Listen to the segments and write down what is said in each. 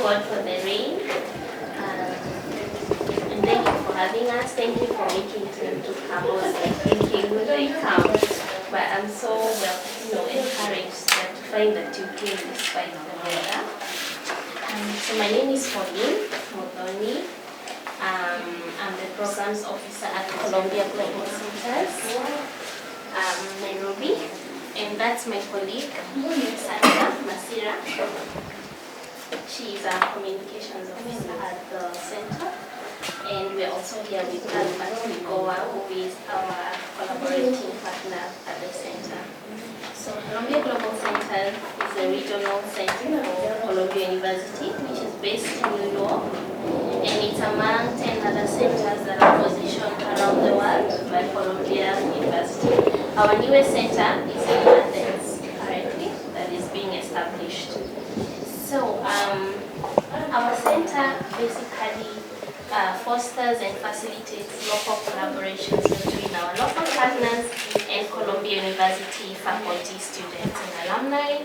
God for the rain. And thank you for having us. Thank you for making time to come. I was like thinking, will they come? But I'm so encouraged that to find that you came despite the weather. So my name is Pauline Modoni. I'm the programs officer at Columbia Global Centers, Nairobi, and that's my colleague, Sandra Masira. She is our communications officer at the center, and we're also here with Albert Goa, who is our collaborating partner at the center. So Columbia Global Center is a regional center for Columbia University, which is based in New York, and it's among 10 other centers that are positioned around the world by Columbia University. Our newest center is in Athens currently, that is being established. So our center basically fosters and facilitates local collaborations between our local partners and Columbia University faculty, students, and alumni.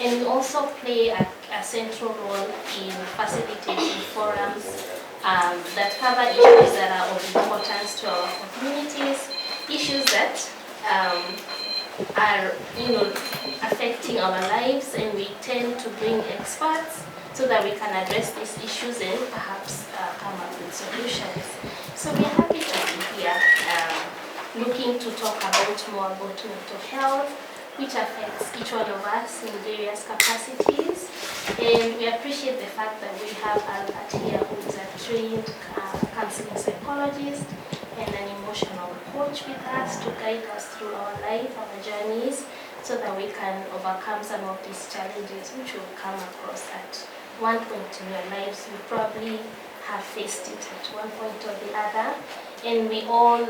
And we also play a central role in facilitating forums that cover issues that are of importance to our communities, issues that are affecting our lives, and we tend to bring experts so that we can address these issues and perhaps come up with solutions. So we're happy to be here looking to talk more about mental health, which affects each one of us in various capacities. And we appreciate the fact that we have Albert here, who is a trained counseling psychologist and an emotional coach with us to guide us through our life, our journeys, so that we can overcome some of these challenges which will come across at one point in your lives. You probably have faced it at one point or the other. And we all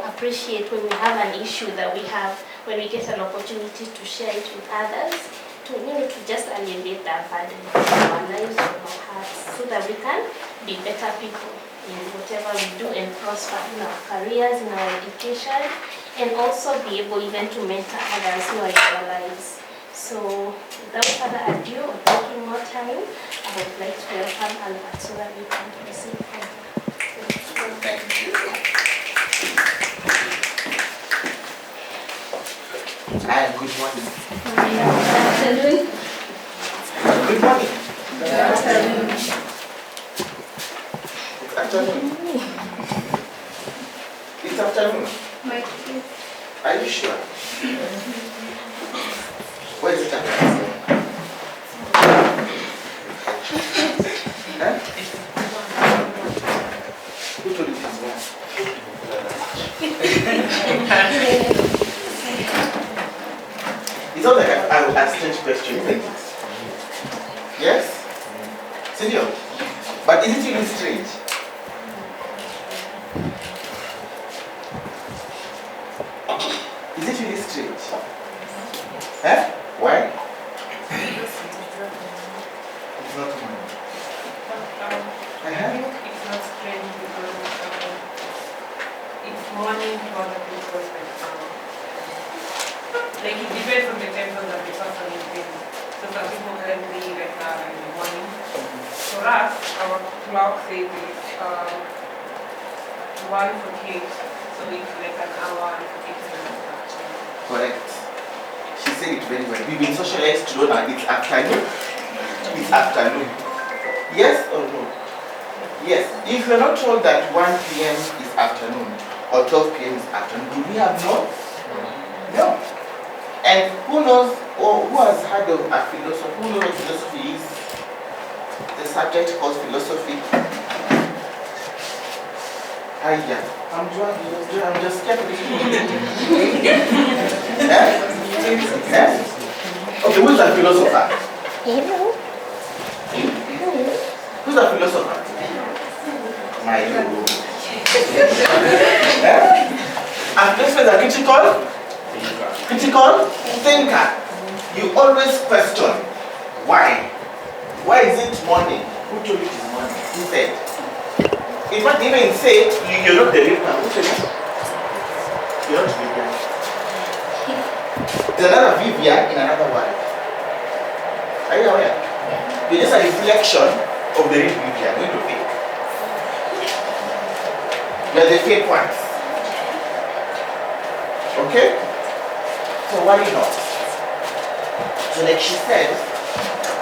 appreciate when we have an issue that we have, when we get an opportunity to share it with others, to just alleviate that burden of our lives and our hearts, so that we can be better people in whatever we do and prosper in our careers, in our education, and also be able even to mentor others who are in our lives. So without further ado, or taking more time, I would like to welcome Albert so that we can proceed from here. Thank you. And good morning. Good afternoon. Good morning. Good afternoon. It's afternoon. It's afternoon. Are you sure? Where is it afternoon? Huh? Who told you it is one? It's not like I will ask strange questions, isn't it? Yes? Senior? But is it really strange? Is it really strange? Huh? Why? It's not money. It's not strange because it's morning for the people. Like it depends on the time that the person is in. So some people currently in the morning. For us, our clock says it's 1:48, so it's like an hour and 48 minutes. Correct. She said it very well. We've been socialized to know that it's afternoon. It's afternoon. Yes or no? Yes. If you're not told that 1 p.m. is afternoon or 12 p.m. is afternoon, do we have no? No. And who knows, or who has heard of a philosophy? Who knows what philosophy is? The subject called philosophy. I'm just skeptical. Okay, who's a philosopher? Who's a philosopher? My hero. A person is a critical thinker. You always question why. Why is it morning? Who told you it is morning? Who said? In fact, even say you're not the real one. Who said that? You're not Vivian. There's another Vivian in another world. Are you aware? We're just a reflection of the real we are going to fake. We are the fake ones. Okay? So worry not. So like she said,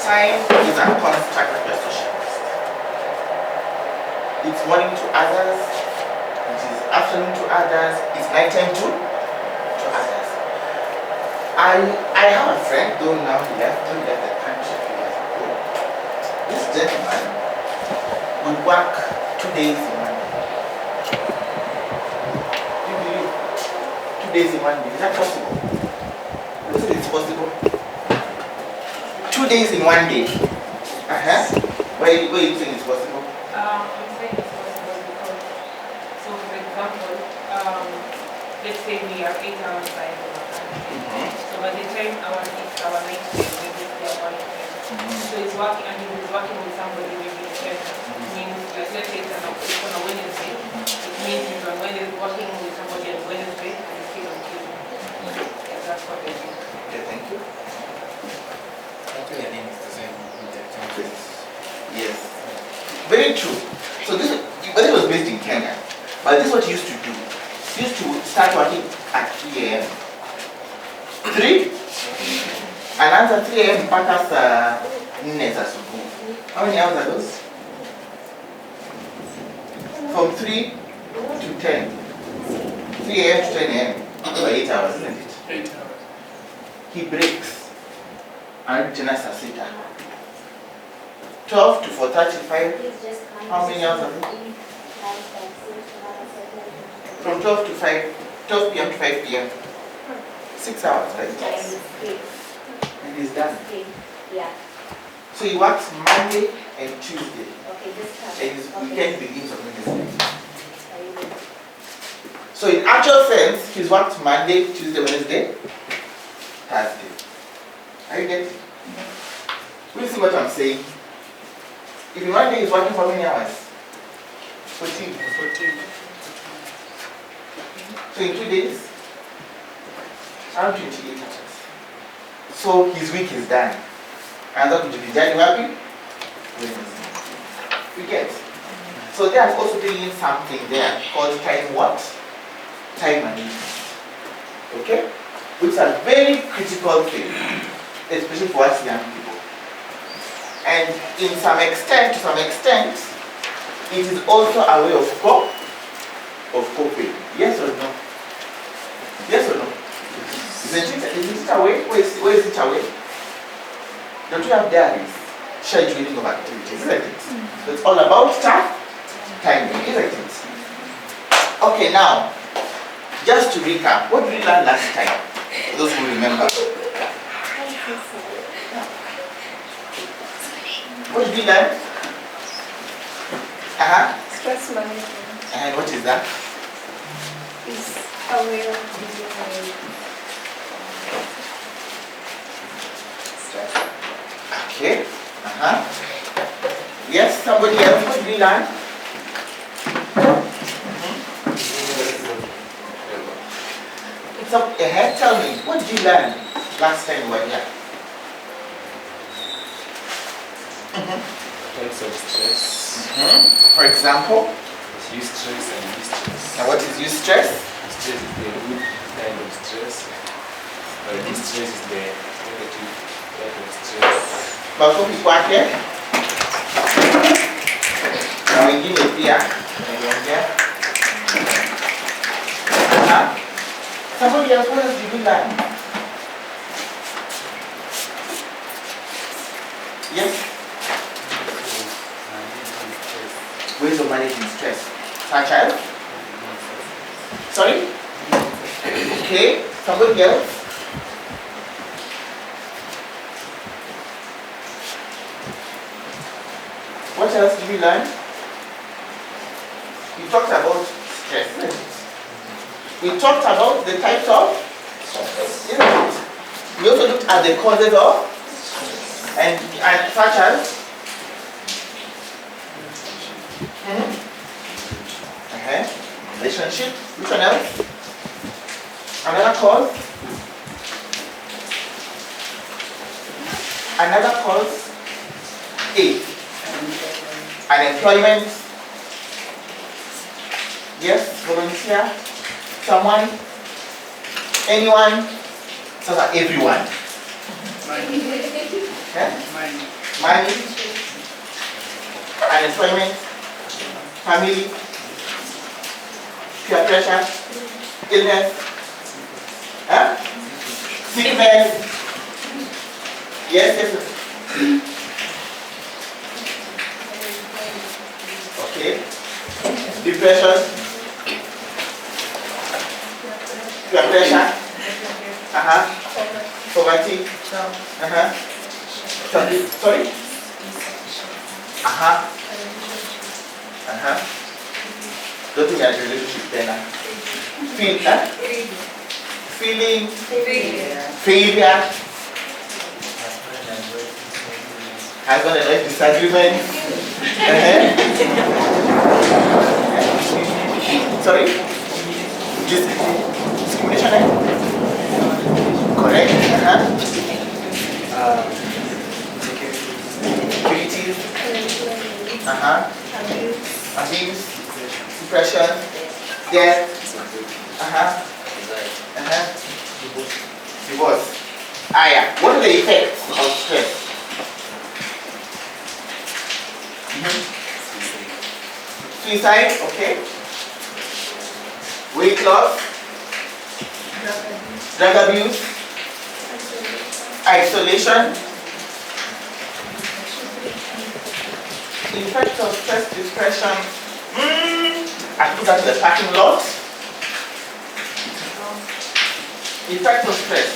time is a construct of your socialist. It's morning to others, it is afternoon to others, it's nighttime to others. I have a friend, though now he left the country a few years ago. This gentleman would work 2 days in 1 day. Do you believe? 2 days in 1 day. Is that possible? I said it's possible. 2 days in 1 day. Why do you think it's possible? I'm saying it's possible because, so for example, let's say we are 8 hours by the country. So by the time our night shift, maybe they are working. So he's working and he's working with somebody maybe 10. Means like let's say it's on a Wednesday. It means he's on Wednesday working with somebody on Wednesday and he's still on Tuesday. Yeah, that's what I think. Okay, thank you. Actually, I think it's the same with the templates. Yes. Very true. So this was based in Kenya. But this is what he used to do. He used to start working at 3 a.m. 3? And after 3 a.m. mpaka saa 4 za asubuhi. How many hours are those? From 3 to 10. 3 a.m. to 10 a.m. So 8 hours, isn't it? 8 hours. He breaks. And tena saa 6. 12 to 4:35. How many hours are those? From 12 to 5, 12 p.m. to 5 p.m. 6 hours, right? And he's done. Yeah. So he works Monday and Tuesday. Okay, this And his weekend begins on Wednesday. So in actual sense, he's worked Monday, Tuesday, Wednesday, Thursday. Are you getting? Will you see what I'm saying? If in 1 day he's working for how many hours? 14. 14. So in 2 days, around 28 hours. So his week is done. And that will be January. We get. So they are also doing something there called time what? Time management. Okay? Which is a very critical thing, especially for us young people. And to some extent, it is also a way of coping. Yes or no? Yes or no? Isn't it a way? Where is it a way? Don't you have diaries? Scheduling of activities, isn't it? So it's all about timing, isn't it? Okay, now, just to recap, what did we learn last time? For those who remember. What did we learn? Stress management And what is that? is a way of dealing with stress. Okay. Yes, somebody else, what did we learn? It's up ahead. Tell me, what did you learn last time you were here? Types of stress. For example, Eustress and distress. now what is eustress? Stress is the good kind of stress. But distress is the negative type of stress. Makofi kwake. Na wengine pia wanaongea. Somebody else, what else did you learn? Yes? Ways of managing stress. Such as? Sorry? Okay, somebody else? What else did we learn? We talked about stress, isn't it? We talked about the types of stress, isn't it? We also looked at the causes of and such as relationship. Which one else? Another cause. Another cause. A. Unemployment. Yes, volunteer. Someone? Anyone? So that everyone. Yeah? Money. Unemployment. Family. Peer pressure. Illness. Huh? Sickness. Yes. Okay. Depression. Peer pressure. Poverty. Sorry. Don't think there's a relationship there now. Feeling. Failure. Husband and wife disagreement. Sorry? Discrimination. Correct. Security. Abuse. Depression. Death. Divorce. Yeah. What are the effects of stress? Suicide, okay. Weight loss. Drug abuse. Isolation. Effects of stress, depression. I put that in the parking lot. Effects of stress.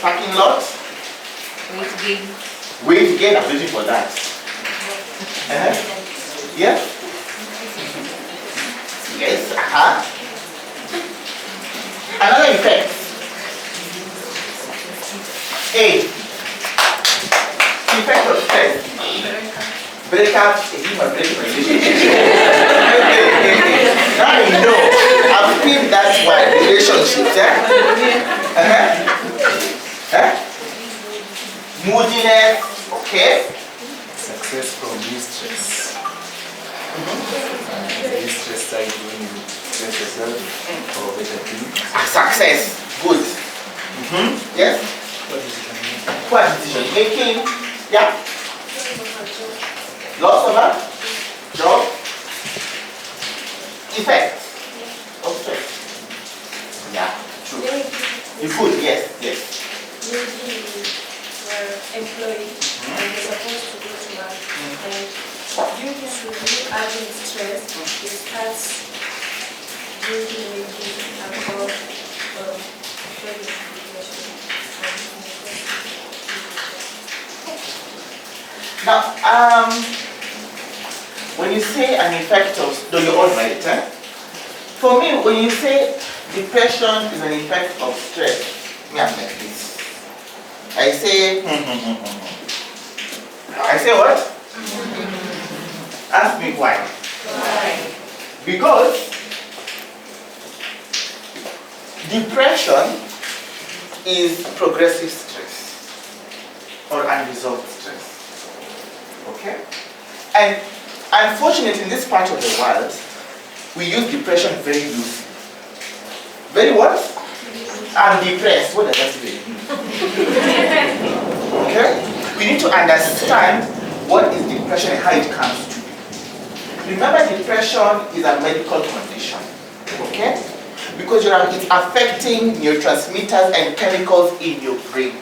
Parking lot. Weight gain, I'm waiting for that. Yeah? Yes, Another effect. A. Effect of stress. Breakup, human relationship. Now you know, I've been that's why relationships, Moodiness, okay. Success from distress. Distress side when you stress yourself or better things. Success, good. Yes? Poor decision making, yeah. Loss of a job. Effect of stress. Yeah, true. The food, yes. Maybe we're employed and we're supposed to go to work, and due to having stress, it starts drinking maybe alcohol or Now, when you say an effect of, though you're all right, for me, when you say depression is an effect of stress, me I'm like this. I say, I say what? Ask me why. Why? Because depression is progressive stress or unresolved stress. Okay? And unfortunately, in this part of the world, we use depression very loosely. Very what? I'm depressed. What does that mean? Okay? We need to understand what is depression and how it comes to be. Remember, depression is a medical condition. Okay? Because it's affecting neurotransmitters and chemicals in your brain.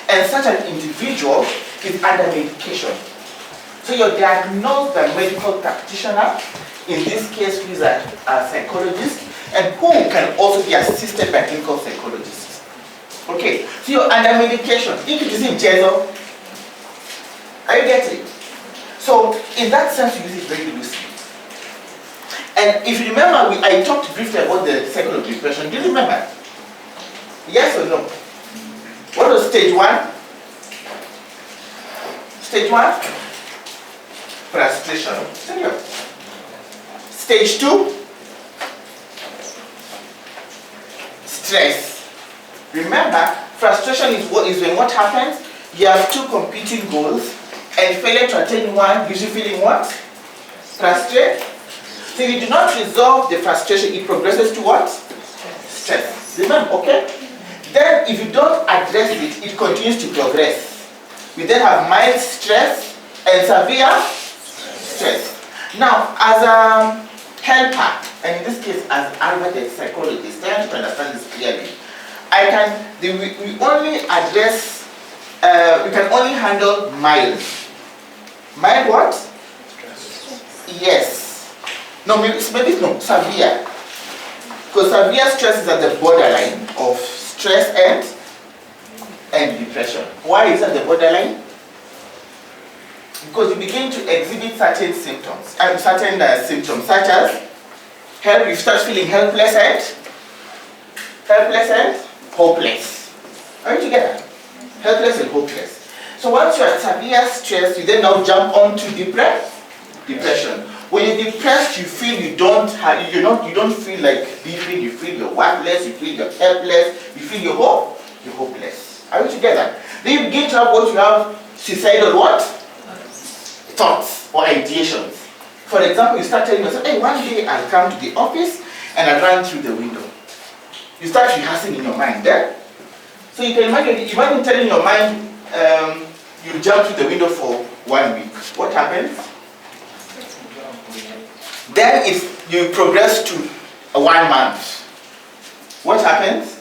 And such an individual is under medication. So you're diagnosed by a medical practitioner, in this case who is a psychologist, and who can also be assisted by clinical psychologists. Okay, so you're under medication. If it is in jail, are you getting it? So in that sense, you use it very loosely. And if you remember, I talked briefly about the cycle of depression. Do you remember? Yes or no? What was stage 1? Stage 1? Frustration. Stage 2? Stress. Remember, frustration is when what happens? you have two competing goals, and failure to attain one gives you feeling what? Frustrated. So you do not resolve the frustration, it progresses to what? Stress. Remember, okay? Then if you don't address it, it continues to progress. We then have mild stress and severe stress. Now, as a helper, and in this case as Albert, a psychologist, trying to understand this clearly, we only address, we can only handle mild. Mild what? Stress. Yes. No, maybe no, severe. Because severe stress is at the borderline of stress and depression. Why is it at the borderline? Because you begin to exhibit certain symptoms, symptoms such as you start feeling helpless and hopeless. Are you together? Helpless and hopeless. So once you are at severe stress, you then now jump on to depression. When you're depressed, you feel you don't feel like living, you feel you're worthless, you feel you're helpless, you feel you're hopeless. Are we together? Then you begin to have what you have suicidal what? Thoughts or ideations. For example, you start telling yourself, hey, one day I'll come to the office and I'll run through the window. You start rehearsing in your mind there. So you can imagine telling your mind you jump through the window for 1 week. What happens? Then if you progress to 1 month, what happens?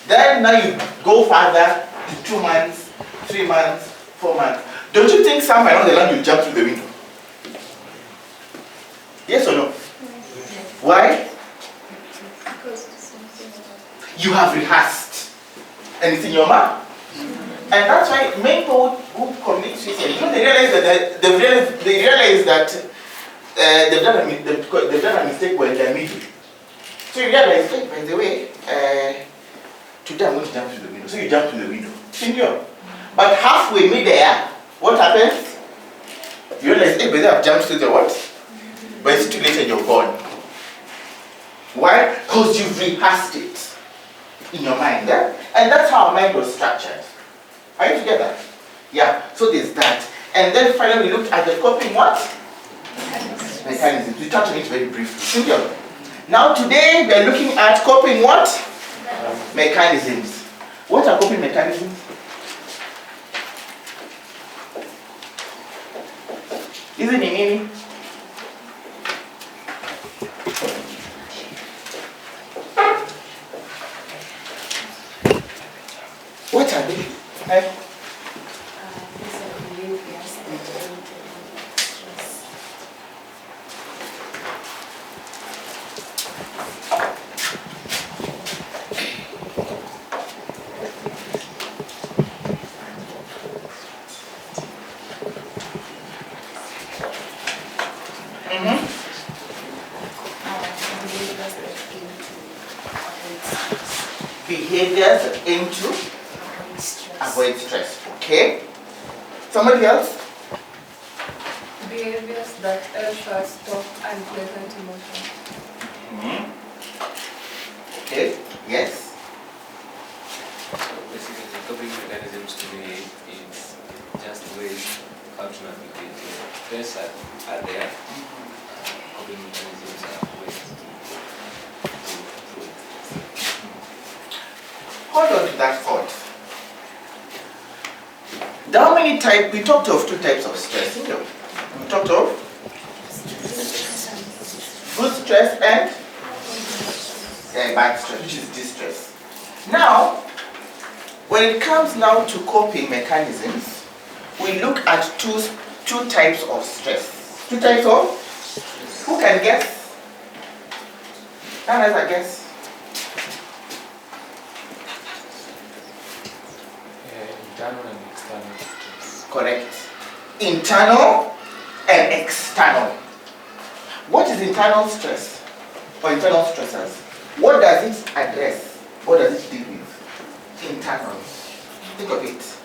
Then now you go further to 2 months, 3 months, 4 months. Don't you think somewhere along the line you jump through the window? Yes or no? Why? You have rehearsed. And it's in your mind. And that's why many people who commit suicide, they realize that they've done a mistake when they're middle. So you realize, hey, by the way, today I'm going to jump through the window. So you jump through the window. Senior. But halfway mid-air, what happens? You realize, hey, by the way, I've jumped through the what? But it's too late and you're gone. Why? Because you've rehearsed it in your mind. Eh? And that's how our mind was structured. Are you together? Yeah, so there's that. And then finally we looked at the coping what? Mechanisms. We touched on it very briefly. Simple. Now today we are looking at coping what? Mechanisms. What are coping mechanisms? Isn't it meaning? What are they? These are behaviors that lead to stress. Behaviors that aim to avoid stress. Okay. Somebody else? Behaviors that help us stop unpleasant emotions. Okay. Yes. Basically, the coping mechanisms to me is just ways how to navigate stress are there. Coping mechanisms are ways to Hold on to that thought. How many types? We talked of 2 types of stress. We talked of good stress and bad stress, which is distress. Now, when it comes now to coping mechanisms, we look at two types of stress. 2 types of? Who can guess? None else, I guess. internal and external stress. Correct. Internal and external. What is internal stress or internal stressors? What does it address? What does it deal with? Internal. Think of it.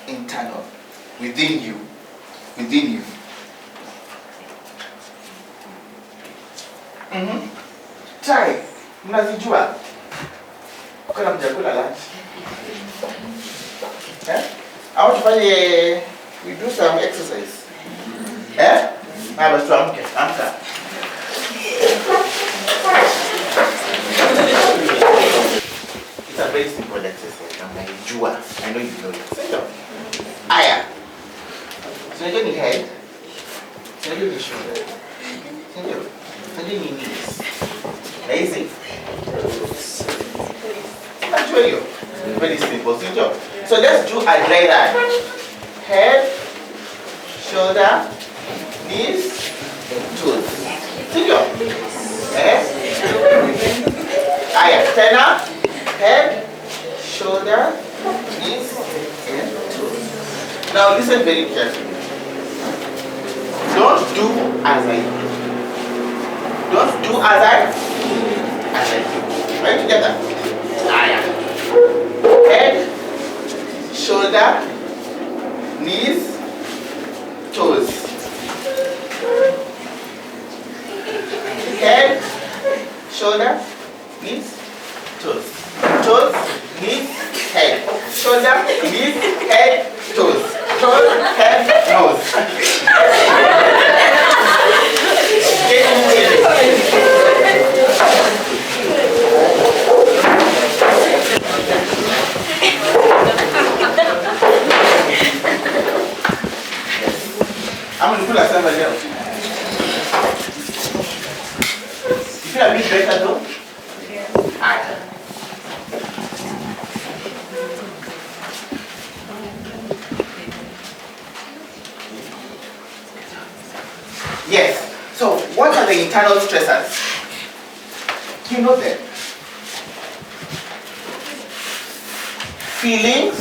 Internal. Within you. Within you. Try. Mnazijua. Kuna mjakula lunch. I want to find we do some exercise. I was trying to answer. It's a very simple exercise. I'm like, Jua. I know you know it. Sit down. Aya. So you're going head. So you're going shoulder. So you're going knees. Amazing. Actually, very simple. Sit down. So let's do a dry run. Head, shoulder, knees, toes. Sit down. Aya. Stand up. Head, shoulder, knees, and toes. Now listen very carefully. Don't do as I do. Don't do as I do. Right together. Head, shoulder, knees, toes. Head, shoulder, knees, toes. Toes, knees, head. Shoulder, knees, head, toes. Toes, head, nose. I'm going to pull somebody else. You feel a bit better though? Yeah. Yes. So, what are the internal stressors? You know them. Feelings,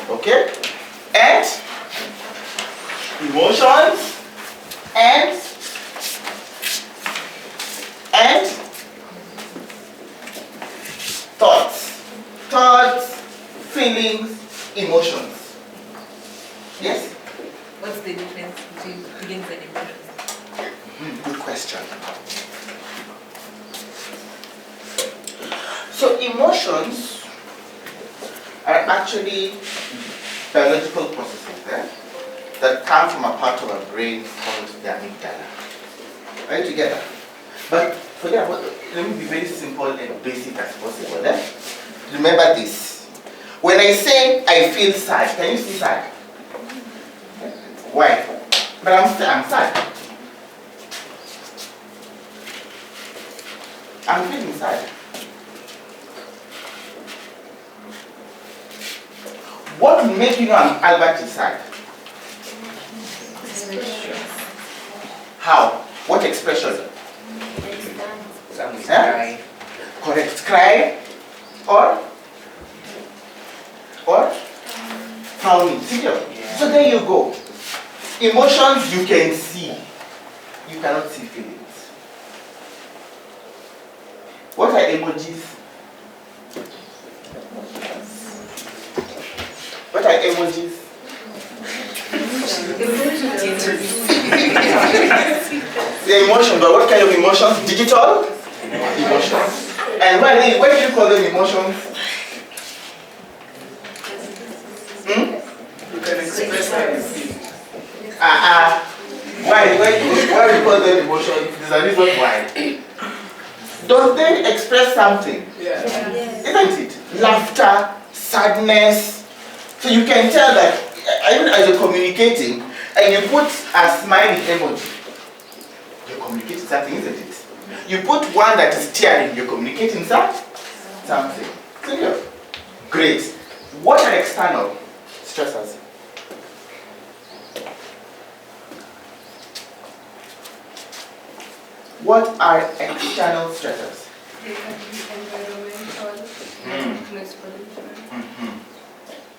okay, and emotions, and thoughts, feelings, emotions. Yes? What's the difference between feelings and emotions? Good question. So emotions are actually biological processes that come from a part of our brain called the amygdala. Are you together? But forget about it. Let me be very simple and basic as possible. Remember this. When I say I feel sad, can you see sad? Why? But I'm sad. I'm feeling sad. What will make you know Albert is sad? How? What expression? Some cry. Correct. Cry or frowning. Yeah. So there you go. Emotions you can see. You cannot see feelings. What are emojis? What are emojis? The emotion, but what kind of emotions? Digital? Emotions. And why do you call them emotions? You can express how you feel. Why do you call them emotions? There's a reason why. Don't they express something? Yeah. Isn't it? Laughter, sadness. So you can tell that even as you're communicating and you put a smiling emoji, you're communicating something, isn't it? You put one that is tearing, you're communicating something. Clear? Great. What are external stressors? What are external stressors? They can be environmental, noise pollution.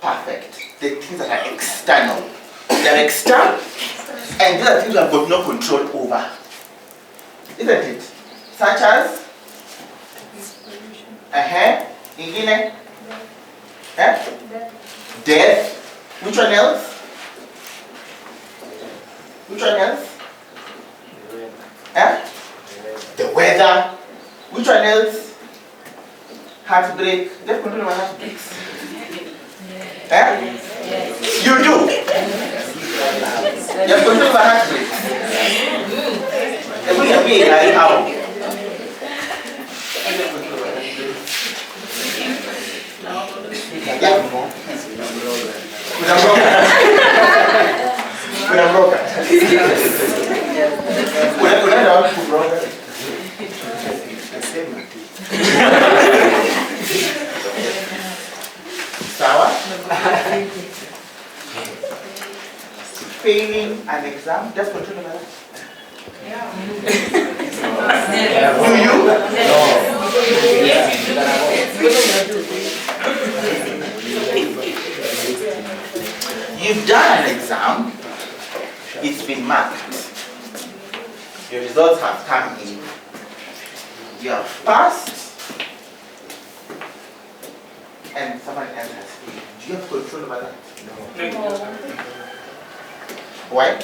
Perfect. The things that are external. They're external. And these are things we have got no control over. Isn't it? Such as? Ingine? Death. Which one else? Which one else? The weather. Which one else? Heartbreak. Let's control my heartbreaks. Eh? You do. You have control over heart rate. Every day, like how? Yeah. With a broker. With a broker. With a broker. Sawa? Failing an exam, just control over that. Do you? You've done an exam, it's been marked. Your results have come in. You have passed, and someone else has failed. Do you have control over that? No. Why?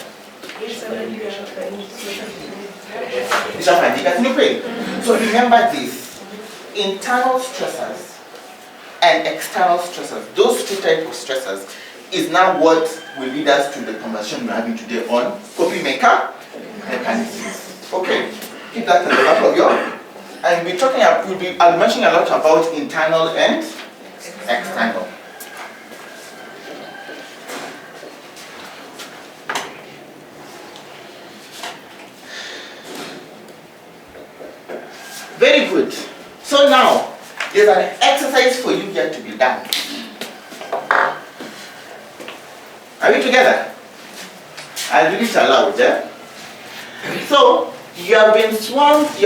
So remember this, internal stressors and external stressors, those two types of stressors is now what will lead us to the conversation we're having today on coping mechanisms. Okay, keep that in the back of your, and I'll be mentioning a lot about internal and external. Very good. So now, there's an exercise for you here to be done. Are we together? I'll do this aloud, eh? So, you have been swamped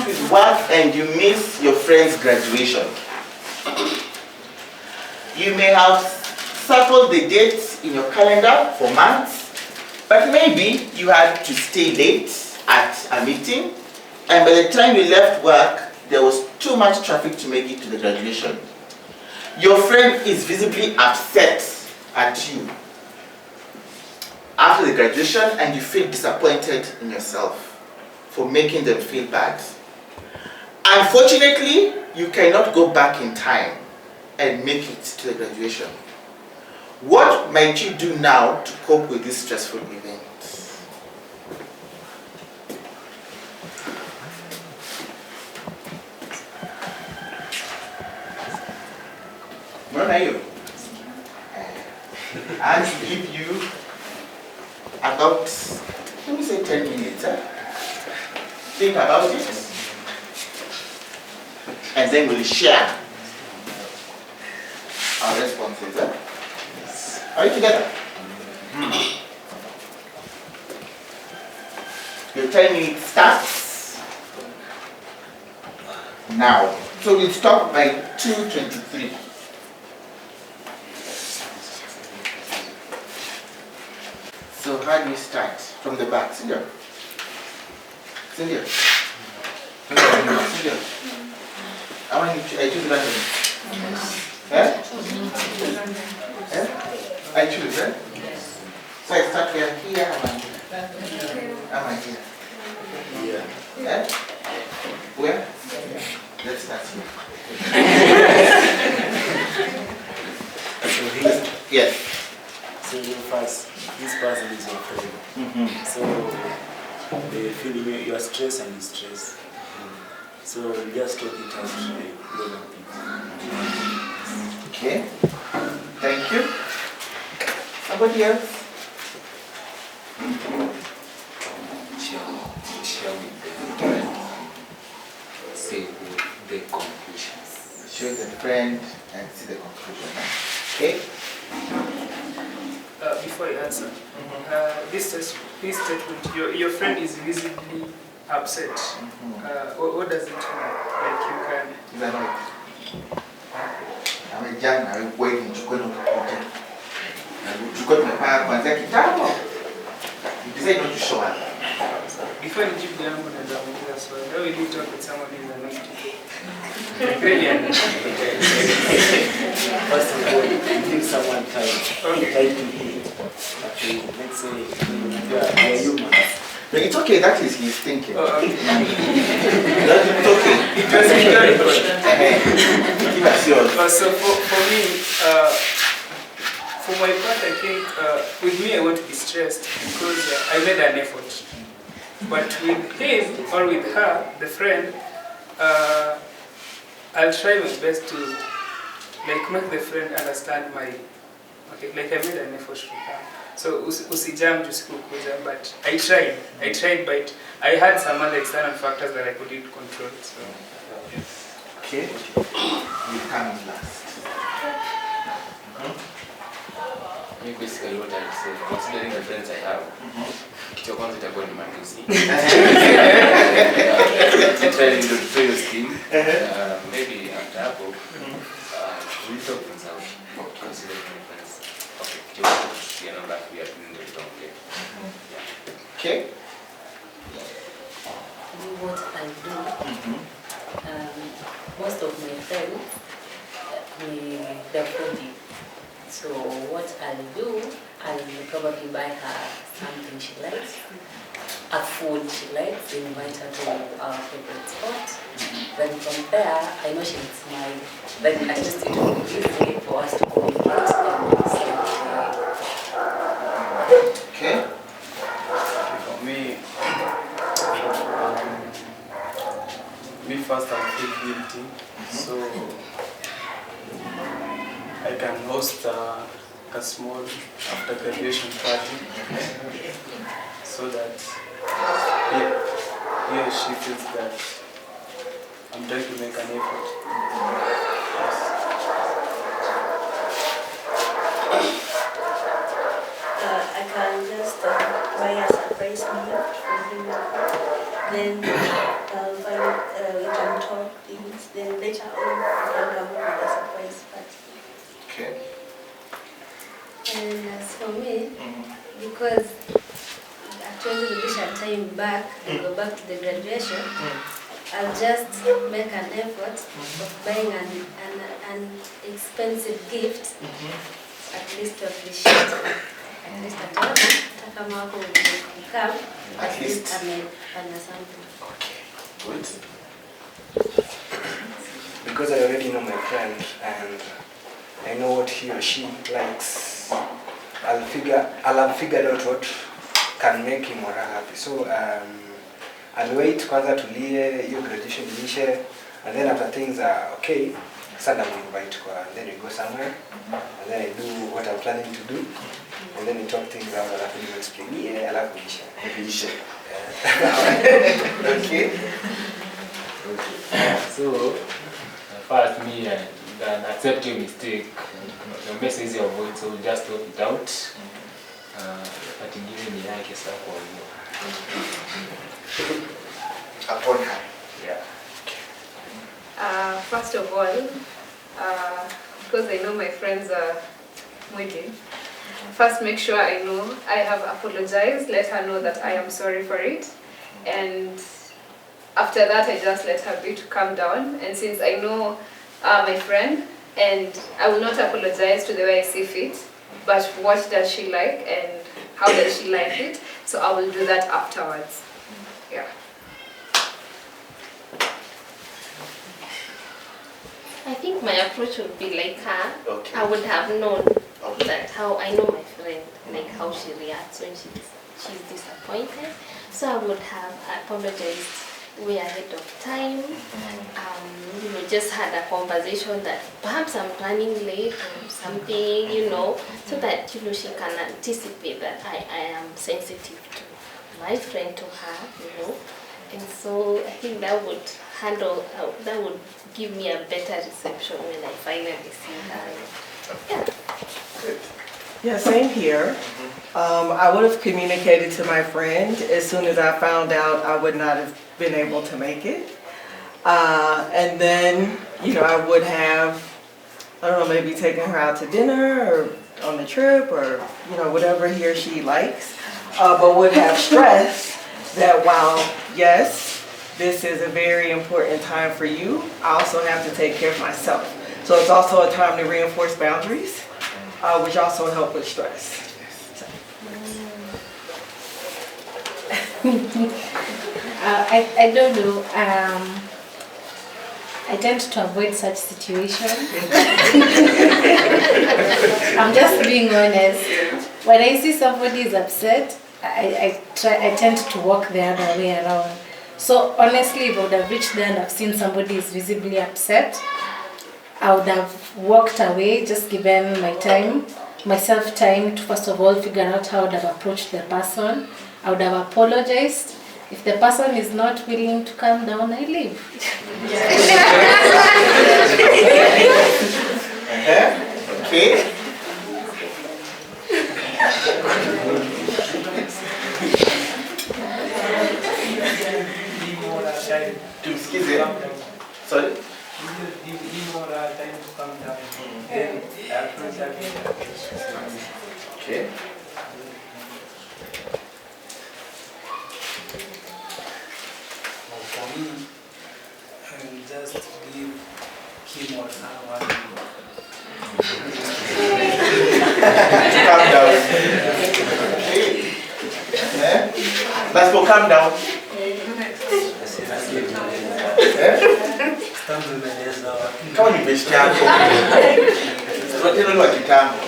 with work and you miss your friend's graduation. You may have circled the dates in your calendar for months, but maybe you had to stay late at a meeting, and by the time you left work, there was too much traffic to make it to the graduation. Your friend is visibly upset at you after the graduation, and you feel disappointed in yourself for making them feel bad. Unfortunately, you cannot go back in time and make it to the graduation. What might you do now to cope with this stressful event? Where are you? I'll give you about, let me say 10 minutes. Think about it. And then we'll share our responses. Are you together? Your 10 minutes starts now. So we'll stop by 2:23. So how do you start? From the back. Cynthia. Cynthia. Cynthia. I want you to, I choose that one. Eh? Eh? I choose, eh? So I start here, here, I'm here. Eh? Where? Let's start here. So he's, Yes. so first, this person is your friend. So they feel you are stressed and distressed. So you just talk it out to the global people. Okay. Thank you. Somebody else? Share with the friend. See the conclusions. Share the friend and see the conclusion. Okay. Before you answer, this statement, your friend is visibly upset. What does it mean? Like you can. Is that right? I'm a young, I'm waiting to go to the hotel. To go to the park, and say, you decide not to show up. Before you give the answer, so how will you talk with someone who is anointed? Really? First of all, give someone time. Okay. Time to heal. Okay, let's say you are human. No, it's okay, that is his thinking. Okay. That's okay. It was very good. Give us yours. So for me, my part, I think with me, I want to be stressed because I made an effort. But with him or with her, the friend, I'll try my best to make the friend understand my, I made an effort to her. So usijam jusikukuja, but I tried, but I had some other external factors that I couldn't control. So. Okay, you come last. Me basically what I say, considering the friends I have, kitu kwanza itakuwa ni matusi. Trying to play your scheme. Maybe after hapo, we'll talk things out. Considering my friends. Okay, kitu kwanza tusiana back we are doing the wrong way. Okay. What I do, most of my friends, they're 40. So what I'll do, I'll probably buy her something she likes, a food she likes, invite her to our favorite spot. Then from there, I know she needs my, then at least it will be easy for us to communicate and say, Okay. For me, first I feel guilty, so I can host a small after graduation party so that he or she feels that I'm trying to make an effort. Yes. I can just buy a surprise meal for him. Then we can talk things. Then later on, we can come up with a surprise party. Okay. And as for me, because actually we wish our time back and go back to the graduation, I'll just make an effort of buying an expensive gift, at least to appreciate. At least at come, at least I made something. Okay. Good. Because I already know my friend and I know what he or she likes, I'll have figured out what can make him or her happy. So I'll wait kwanza tulie, your graduation ishe, and then after things are okay, suddenly invite her, and then we go somewhere, and then I do what I'm planning to do, and then we talk things out, and after you explain, yeah, I love ishe. Okay. So, first me, then accept your mistake. The best is your avoid, so just talk it out. But give me like a support. Upon her. Yeah. First of all, because I know my friends are waiting, first make sure I know I have apologized, let her know that I am sorry for it, and after that I just let her be to calm down. And since I know my friend, and I will not apologize to the way I see fit, but what does she like and how does she like it, so I will do that afterwards. Yeah. I think my approach would be like her. Okay. I would have known that how I know my friend, like how she reacts when she's disappointed. So I would have apologized way ahead of time. Just had a conversation that perhaps I'm running late or something, so that she can anticipate that I am sensitive to my friend, to her, And so I think that would give me a better reception when I finally see her. Yeah. Good. Yeah, same here. I would have communicated to my friend as soon as I found out I would not have been able to make it. And then, I would have, I don't know, maybe taken her out to dinner or on the trip or, whatever he or she likes. But would have stressed that while, yes, this is a very important time for you, I also have to take care of myself. So it's also a time to reinforce boundaries, which also help with stress. I don't know. I tend to avoid such situations. I'm just being honest. When I see somebody is upset, I tend to walk the other way around. So honestly, if I would have reached there and I've seen somebody is visibly upset, I would have walked away, just given myself time to first of all figure out how I would have approached the person. I would have apologized. If the person is not willing to calm down, I leave. Okay. To excuse it. Sorry? Give more time to come down. Then approach again. Okay. For me, I will just give him or her one minute. Calm down. Okay. Let's go calm down. Kama ni besti yako. Tunataka wa kitambo.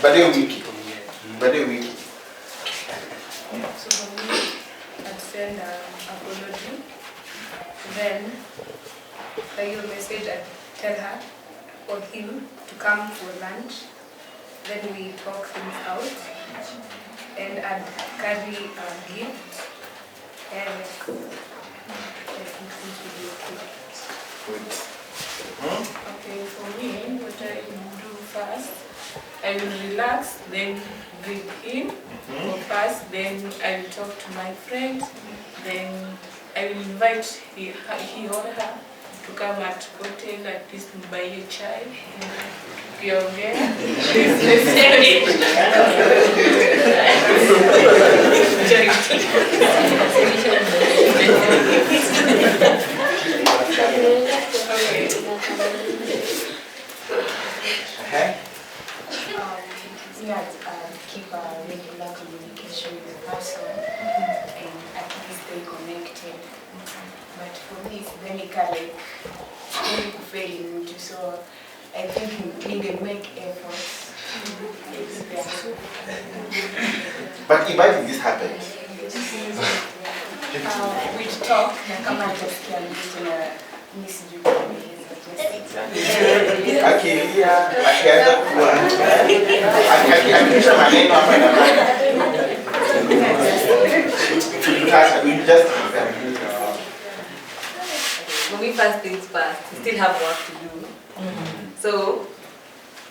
Baadaye wiki. So for me, I'd send an apology. Then, by your message, I'd tell her or him to come for lunch. Then we talk things out. And I'd carry a gift. And I think things will be okay. Good. Okay, for me, what I will do first, I will relax, then breathe in. First, then I will talk to my friend. Then I will invite he or her to come at hotel, at least buy a chai. Keep a regular communication with the person and at least stay connected. But for me, it's very like failing to, so I think we need to make efforts. But imagine this happened. We talk, kama tutasikia mtu na Akilia, akianza kuwa akikisha maneno hapa na pale. We just when we first things first, we still have work to do. So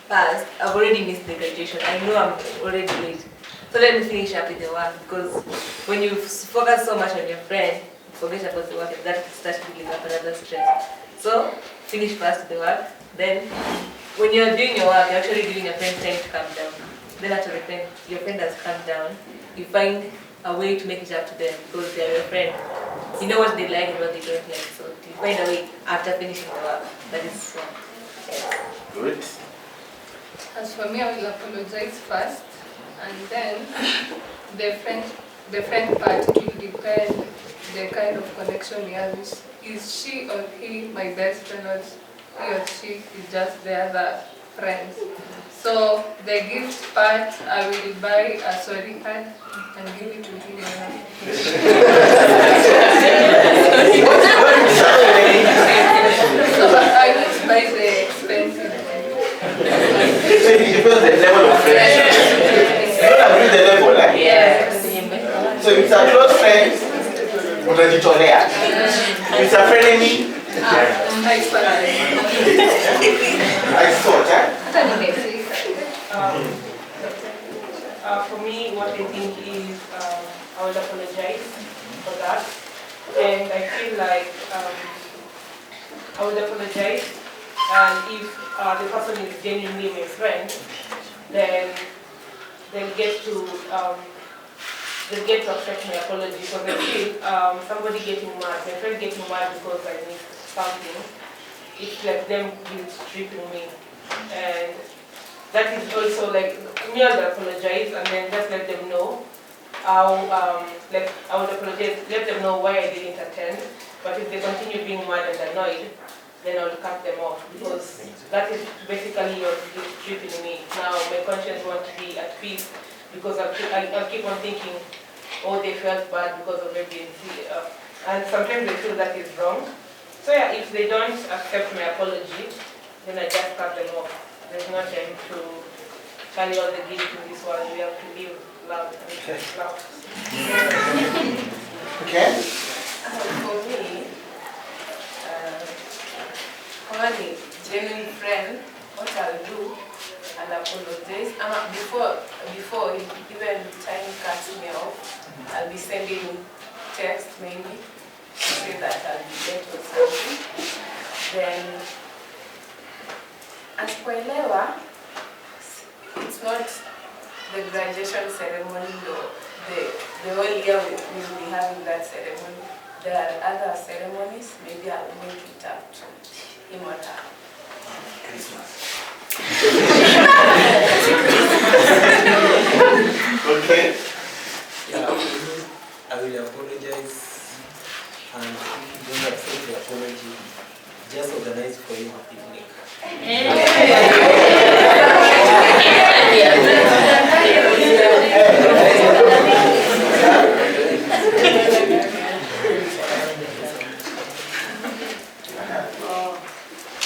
first, I've already missed the graduation. I know I'm already late. So let me finish up with the work, because when you focus so much on your friend, you forget about the work, and that starts building up another stress. So finish first the work. Then when you're doing your work, you're actually giving your friend time to calm down. Then after your friend has calmed down, you find a way to make it up to them, because they're your friend. You know what they like and what they don't like. So you find a way after finishing the work. That is good. As for me, I will apologize first, and then the friend part, it will depend the kind of connection we have. Is she or he my best friend, or he or she is just the other friends? So the gift part, I will buy a sorry card and give it to him. So I will buy the expensive. So it depends the level of friendship. You don't agree the level, right? Yes. So if it's a close friend, utajitolea. If it's a frenemy, I thought, For me, what I think is I would apologize for that. And I feel like I would apologize, and if the person is genuinely my friend, then they'll get to accept my apology, because I feel somebody getting mad, my friend getting mad because I missed something, it's like them guilt tripping me. And that is also like, me I would apologize and then just let them know how, like I would apologize, let them know why I didn't attend. But if they continue being mad and annoyed, then I'll cut them off because that is basically your tripping me. Now my conscience won't be at peace because I'll keep on thinking, oh, they felt bad because of ABC. And sometimes they feel that is wrong. So yeah, if they don't accept my apology, then I just cut them off. There's no time to carry all the guilt in this world. We have to live love and love. Okay? For me, only genuine friend, what I'll do, and apologize. Before even time cuts me off, I'll be sending text maybe to say that I'll be late or something. Then, as kuelewa, it's not the graduation ceremony or the whole year we'll be having that ceremony. There are other ceremonies, maybe I'll make it up to him or her. Christmas. Okay. Yeah, I will apologize, and if you don't accept the apology, just organize for you a picnic.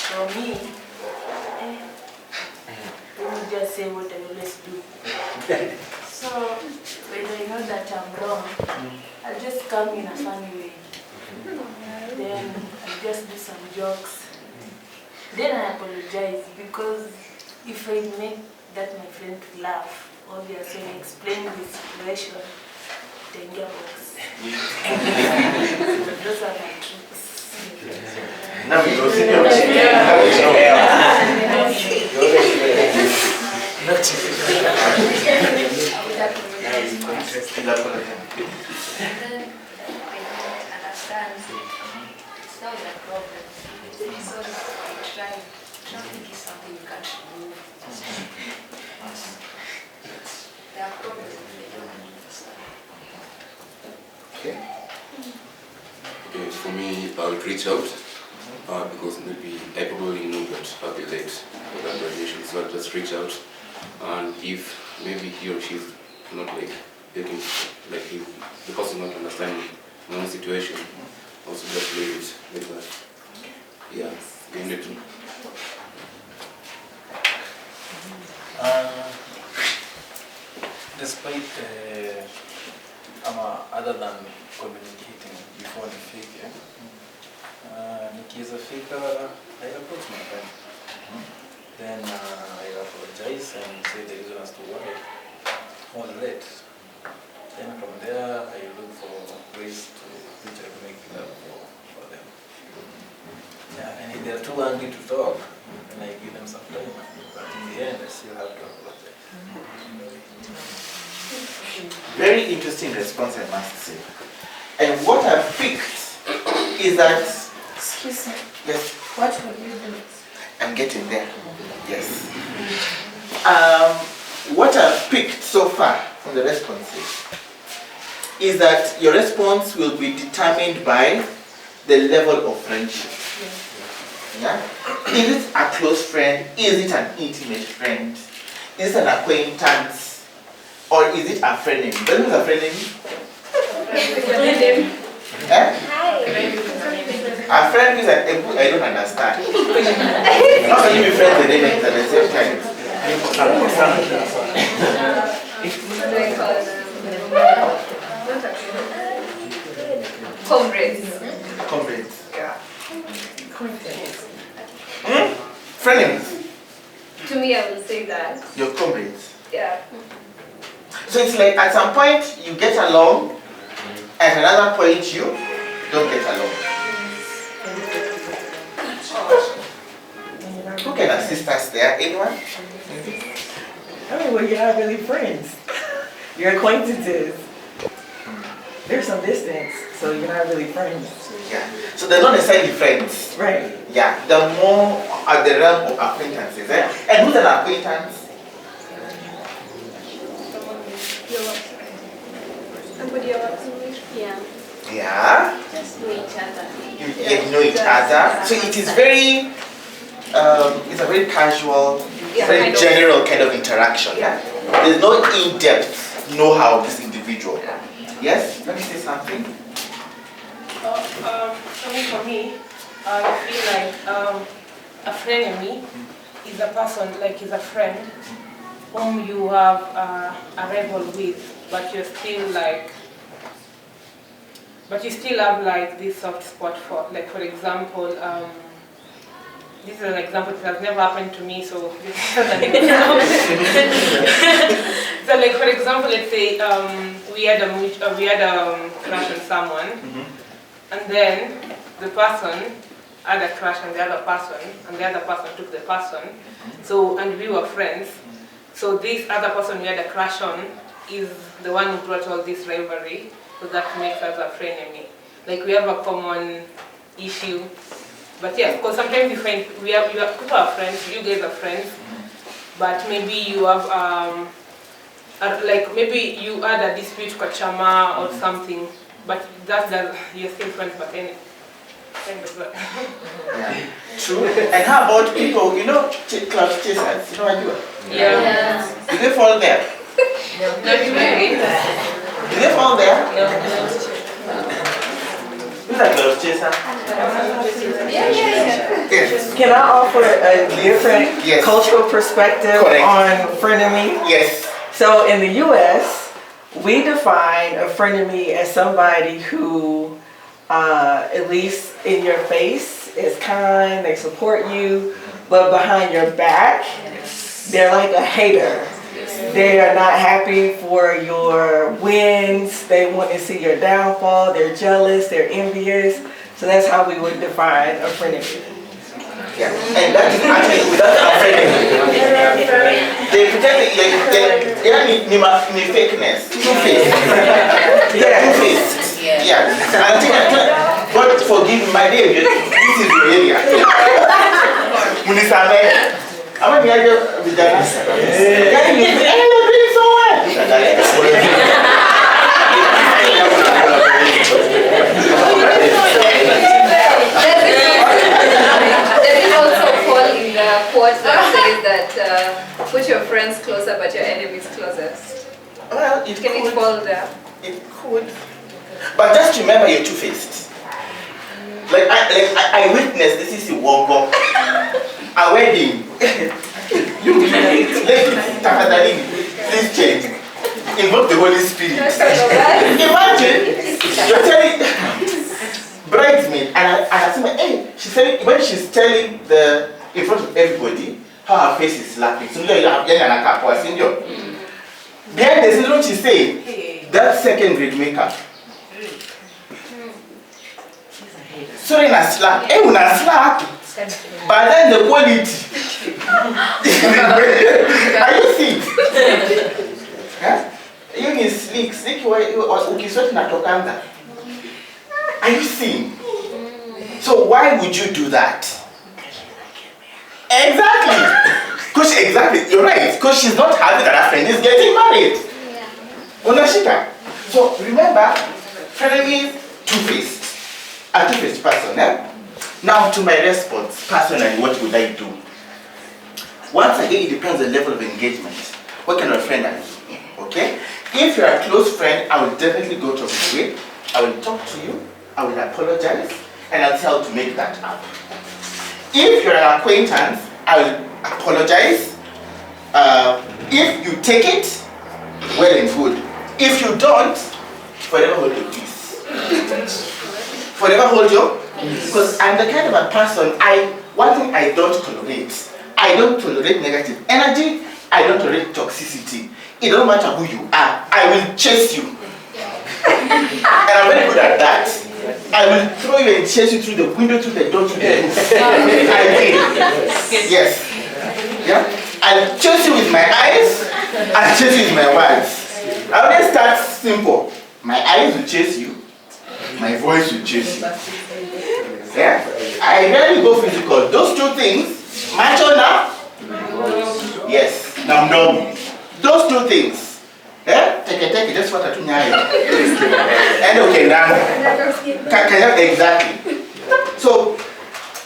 For me, let me just say what I always do. So, when I know that I'm wrong, I'll just come in a funny way. Then I'll just do some jokes. Then I apologize because if I make that my friend laugh, obviously I explain the situation, then get box. Those are my tricks. Now we go see your Understand, it's not a problem. So traffic is something you can't remove. There are problems that they don't understand. Okay. Okay, for me, I'll reach out because maybe I probably know that I'll be late for that graduation, so I'll just reach out, and if maybe he or she is not like getting, like the person not understanding my own situation, also just leave it like that. Yeah, end it. Despite other than communicating before nifike, nikiweza fika, I approach my friend. Then I apologize and say the reason as to why I was late. Then from there, I look for ways to which I can make it up for them. Yeah, and if they're too angry to talk, then I give them some time. But in the end, I still have to apologize. Very interesting response, I must say. And what I've picked is that... Excuse me. Yes. What will you do? I'm getting there. Yes. What I've picked so far from the responses is that your response will be determined by the level of friendship. Yeah? Is it a close friend? Is it an intimate friend? Is it an acquaintance? Or is it a friend? What is a friend? Eh? A friend is I don't understand. How can you be friends with them at the same time? Comrades. Comrades. Yeah. Friends. To me, I would say that. Your comrades. Yeah. So it's like at some point you get along, at another point you don't get along. Who can assist us there? Anyone? I mean, well, you're not really friends. You're acquaintances. There's some distance, so you're not really friends. Yeah. So they're not necessarily friends. Right. Yeah. They're more at the realm of acquaintances. Eh? And who's an acquaintance? Somebody you're working with. Yeah. Yeah. Just know each other. You get to know each other. So it is very, it's a very casual, very general kind of interaction. Yeah. There's no in-depth know-how of this individual. Yes? Let me say something. For me, I feel like a frenemy is a person, like is a friend whom you have a rival with, but you're still like, but you still have like this soft spot for, like for example, this is an example that has never happened to me, so this is an example. So like for example, let's say we had a crush on someone, and then the person had a crush on the other person, and the other person took the person. So, and we were friends. So this other person we had a crush on is the one who brought all this rivalry. So that makes us a frenemy. Like we have a common issue. But yeah, because sometimes you find people are friends, you guys are friends, but maybe you have like maybe you had a dispute with chama or something, but you're still friends, but then yeah. True. And how about people, you know, cloud chasers, you know what I do? Yeah. Do they fall there? Not really. Do they fall there? Who's a cloud chaser? Yes. Can I offer a different cultural perspective on frenemy? Yes. So in the U.S., we define a frenemy as somebody who, at least in your face, is kind, they support you, but behind your back, they're like a hater. They are not happy for your wins. They want to see your downfall. They're jealous. They're envious. So that's how we would define a frenemy. Yeah, and that is actually without a frenemy. They pretend they fakeness, two-faced. Yeah, two-faced. Yeah. And I think God forgive my day. This is your area. Munisame. I'm going to be with the answer. Yeah, you're doing so well. Does it also fall in the quote that says that put your friends closer but your enemies closest? Well, Can it fall there? It could. But just remember you're two-faced. Like I witnessed this is a walk a wedding. Please change. Invoke the Holy Spirit. Imagine you're telling bridesmaid and I said, hey, she's telling when she's telling in front of everybody how her face is slapping. So behind the scene, what she's saying, that second grade makeup. Sorry, na slap. Hey, una slap. But then the quality. Are you sick? Huh? You mean slick ukisweti natokanga. Are you seeing? So why would you do that? Exactly. Exactly, you're right. Because she's not happy that her friend is getting married. Unashika. So remember, frenemy two-faced. A two-faced person, eh? Now to my response, personally, what would I do? Once again, it depends on the level of engagement. What kind of friend are you? Okay? If you're a close friend, I will definitely go to my way. I will talk to you, I will apologize, and I'll tell you to make that up. If you're an acquaintance, I will apologize. If you take it, well and good. If you don't, forever hold your peace. Forever hold your peace. Because I'm the kind of a person, one thing I don't tolerate. I don't tolerate negative energy. I don't tolerate toxicity. It doesn't matter who you are. I will chase you. And I'm very good at that. I will throw you and chase you through the window, through the door, through the roof. I will. Yes. Yeah? I'll chase you with my eyes. I'll chase you with my words. I always start simple. My eyes will chase you. My voice will chase you. Yeah? I rarely go physical. Those two things, macho now? Yes. Now no. Those two things. Take just what I do now. And okay, now. Exactly. So,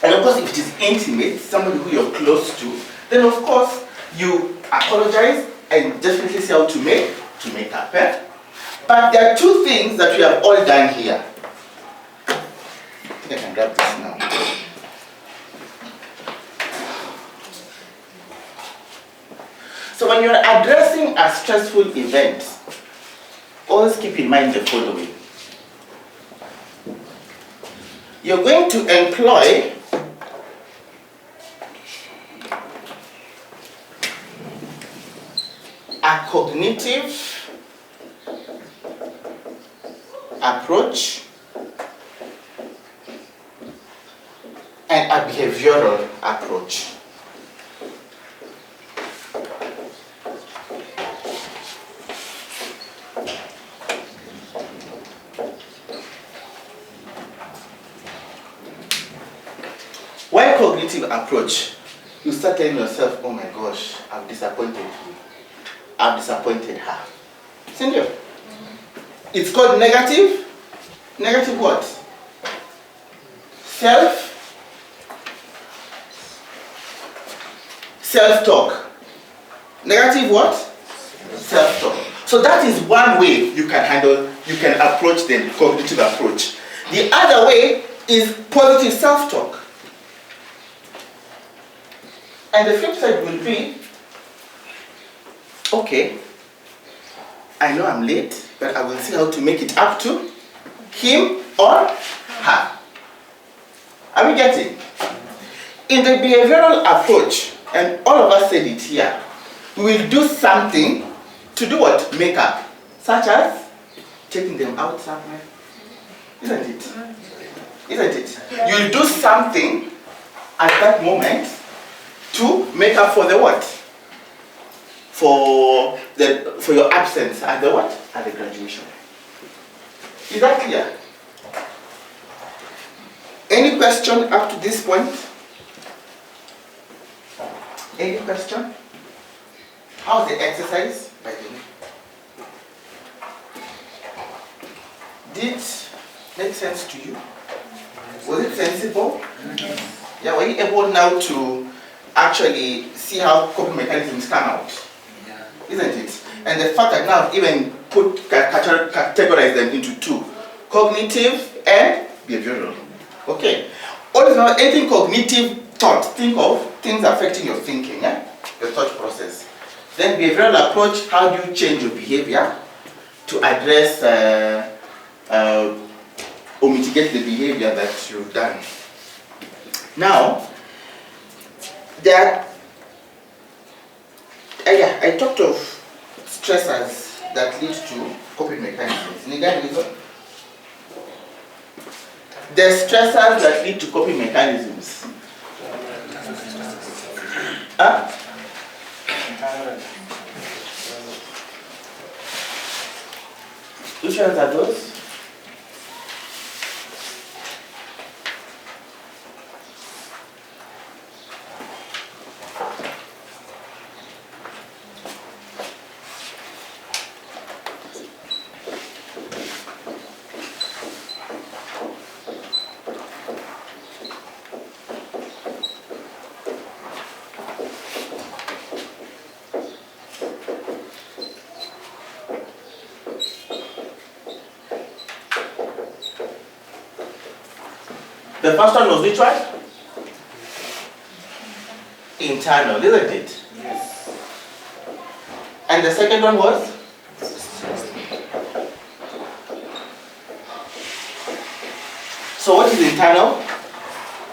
and of course, if it is intimate, somebody who you're close to, then of course you apologize and definitely say how to make up. But there are two things that we have all done here. I think I can grab this now. So when you're addressing a stressful event, always keep in mind the following. You're going to employ a cognitive approach and a behavioral approach. Why cognitive approach? You start telling yourself, oh my gosh, I've disappointed him. I've disappointed her. Isn't it? It's called negative. Negative what? Self-talk. Negative what? Self-talk. So that is one way you can approach the cognitive approach. The other way is positive self-talk. And the flip side will be, okay, I know I'm late, but I will see how to make it up to him or her. Are we getting? In the behavioral approach, and all of us said it here, we will do something to do what? Make up. Such as taking them out somewhere. Isn't it? Isn't it? You'll do something at that moment to make up for the what? For your absence at the what? At the graduation. Is that clear? Any question up to this point? Any question? How's the exercise, by the way? Did it make sense to you? Was it sensible? Yeah, were you able now to actually see how coping mechanisms come out? Isn't it? And the fact that now I've even categorize them into two, cognitive and behavioral. Okay. Always now, anything cognitive thought, think of things affecting your thinking, your thought process. Then behavioral approach, how do you change your behavior to address or mitigate the behavior that you've done. Now, I talked of stressors that lead to coping mechanisms. The stressors that lead to coping mechanisms. Which ones are those? The first one was which one? Internal, isn't it? Yes. And the second one was? So what is internal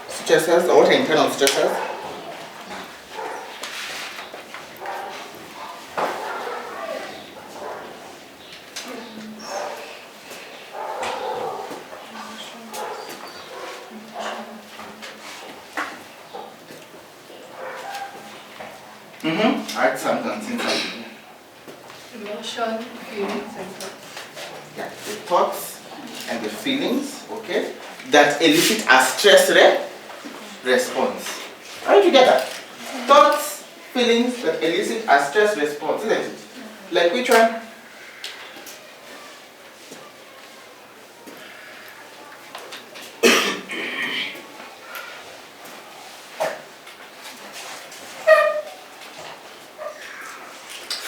stressors, or what are internal stressors? Add some inside. Emotion, feelings, and thoughts. Yeah, the thoughts and the feelings, okay, that elicit a stress response. Are you together? Thoughts, feelings that elicit a stress response, isn't it? Like which one?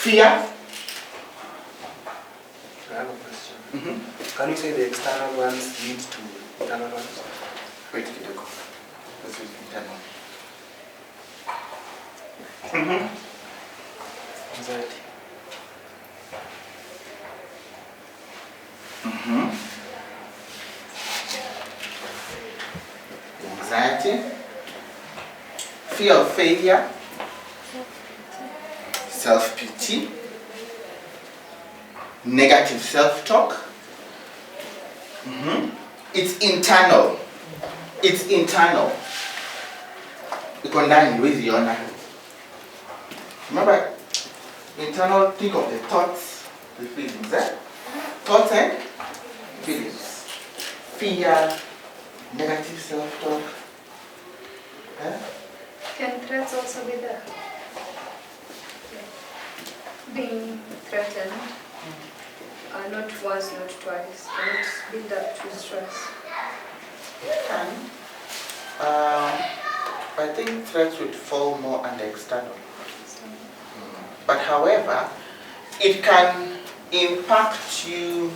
Fear. I have a question. Can you say the external ones lead to internal ones? Wait, Kideko. Let's use internal. Anxiety. Anxiety. Fear of failure. Self-pity. Negative self-talk. It's internal. It's internal. Remember, internal, think of the thoughts, the feelings. Thoughts and feelings. Fear, negative self-talk. Can threats also be there? Being threatened, not once, not twice, can it build up to stress? I think threats would fall more under external. But however, it can impact you,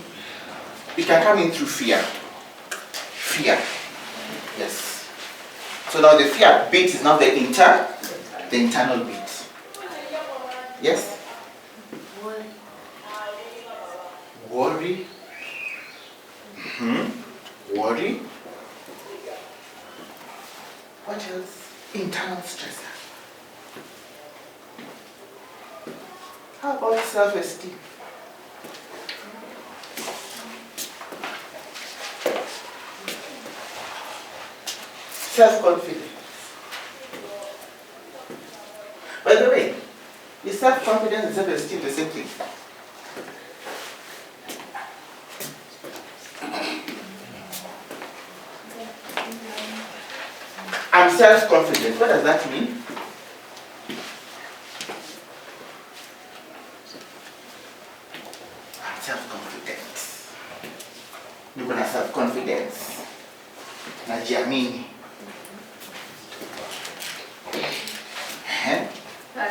it can come in through fear. Fear. Yes. So now the fear beat is now the internal beat. Yes? Worry. Worry. What else? Internal stressor. How about self-esteem? Self-confidence. By the way, is self-confidence and self-esteem the same thing? I'm self-confident. What does that mean? I'm self-confident. You're gonna self-confidence. Najiamini.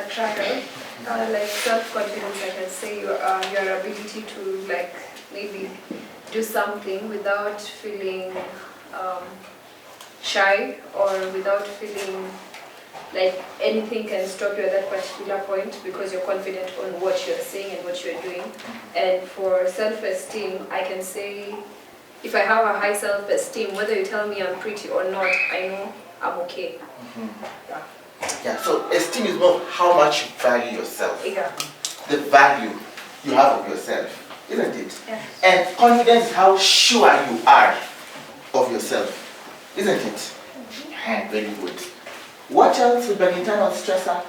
Trial, like self-confidence, I can say your ability to like maybe do something without feeling shy or without feeling like anything can stop you at that particular point because you're confident on what you're saying and what you're doing. And for self-esteem, I can say if I have a high self-esteem, whether you tell me I'm pretty or not, I know I'm okay. Yeah, so esteem is more how much you value yourself. Yeah. The value you have of yourself, isn't it? Yeah. And confidence is how sure you are of yourself, isn't it? Very good. What else would be an internal stressor?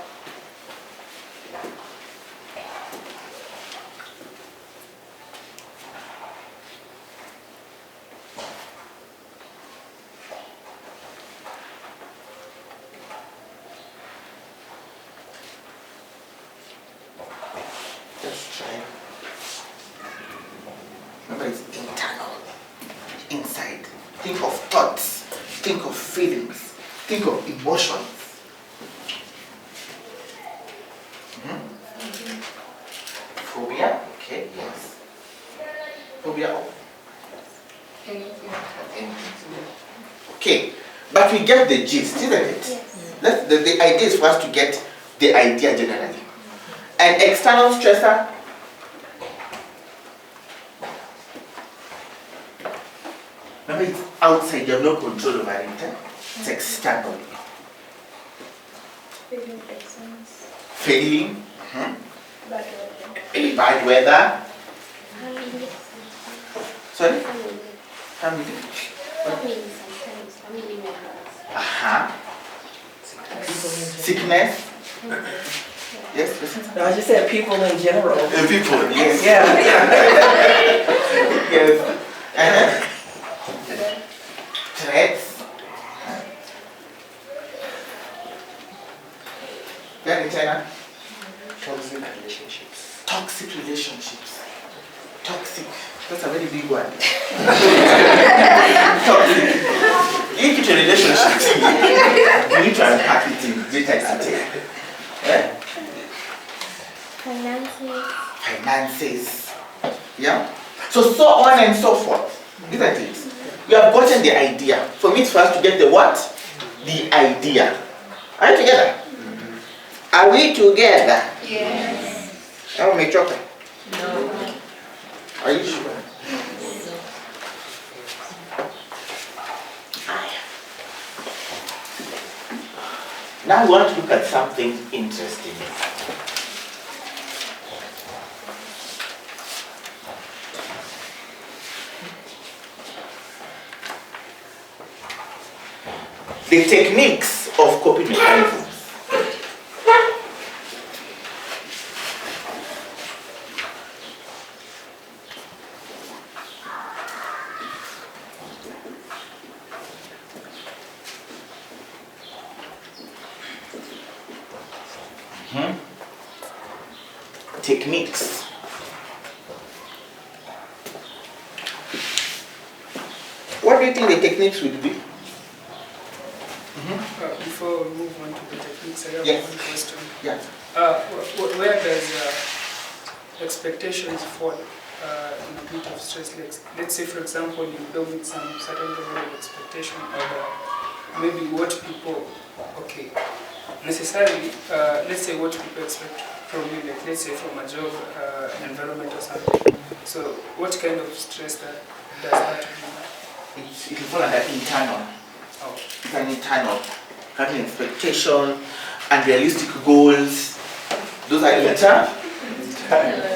Just try. Remember, it's internal, inside. Think of thoughts, think of feelings, think of emotions. Phobia, okay, yes. Phobia of anything. Okay, but we get the gist, isn't it? Yes. The idea is for us to get the idea generally. An external stressor. Remember, it's outside, you have no control over it. It's external. Failing. Bad weather. Sorry? Family. Family members. Sickness. Yes, listen. No, I just said people in general. People, yes. Yeah. Yes. Threats. Yeah, China. Toxic relationships. Toxic relationships. Toxic. That's a very big one. Toxic. You get a relationship. You need to unpack it in greater detail. Finance. finances, yeah? So on and so forth, isn't it? We have gotten the idea. For me, it's first to get the what? The idea. Are you together? Are we together? Yes. I will make chocolate. No. Are you sure? Now we want to look at something interesting. The techniques of coping mechanisms. Techniques. What do you think the techniques would be? Before we move on to the techniques, I have Yes. one question. Yeah. Where does expectations fall in a bit of stress? Like, let's say, for example, you don't meet some certain level of expectation, or maybe what people, okay, necessarily, let's say what people expect from you, like let's say from a job environment or something. So what kind of stress does that bring? It will fall under internal. Oh. It's an internal. Having expectation, unrealistic goals. Those are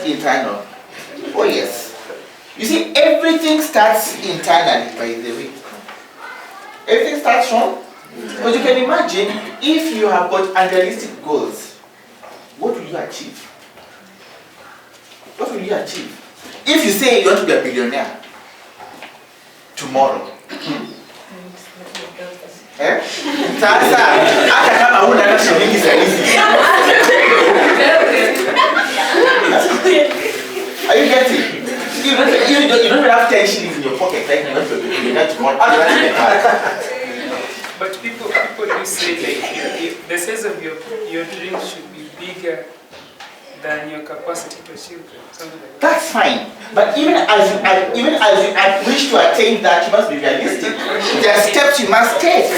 internal. Oh yes. You see, everything starts internally, by the way. Everything starts from. But you can imagine if you have got unrealistic goals, what will you achieve? What will you achieve? If you say you want to be a billionaire tomorrow, sasa hata kama huna hata shilingi za hizi. Are you getting? You don't have 10 shillings in your pocket right now. But people do say like the size of your dreams should be bigger than your capacity to achieve them. Something like that. That's fine. But even as you wish to attain that, you must be realistic. There are steps you must take.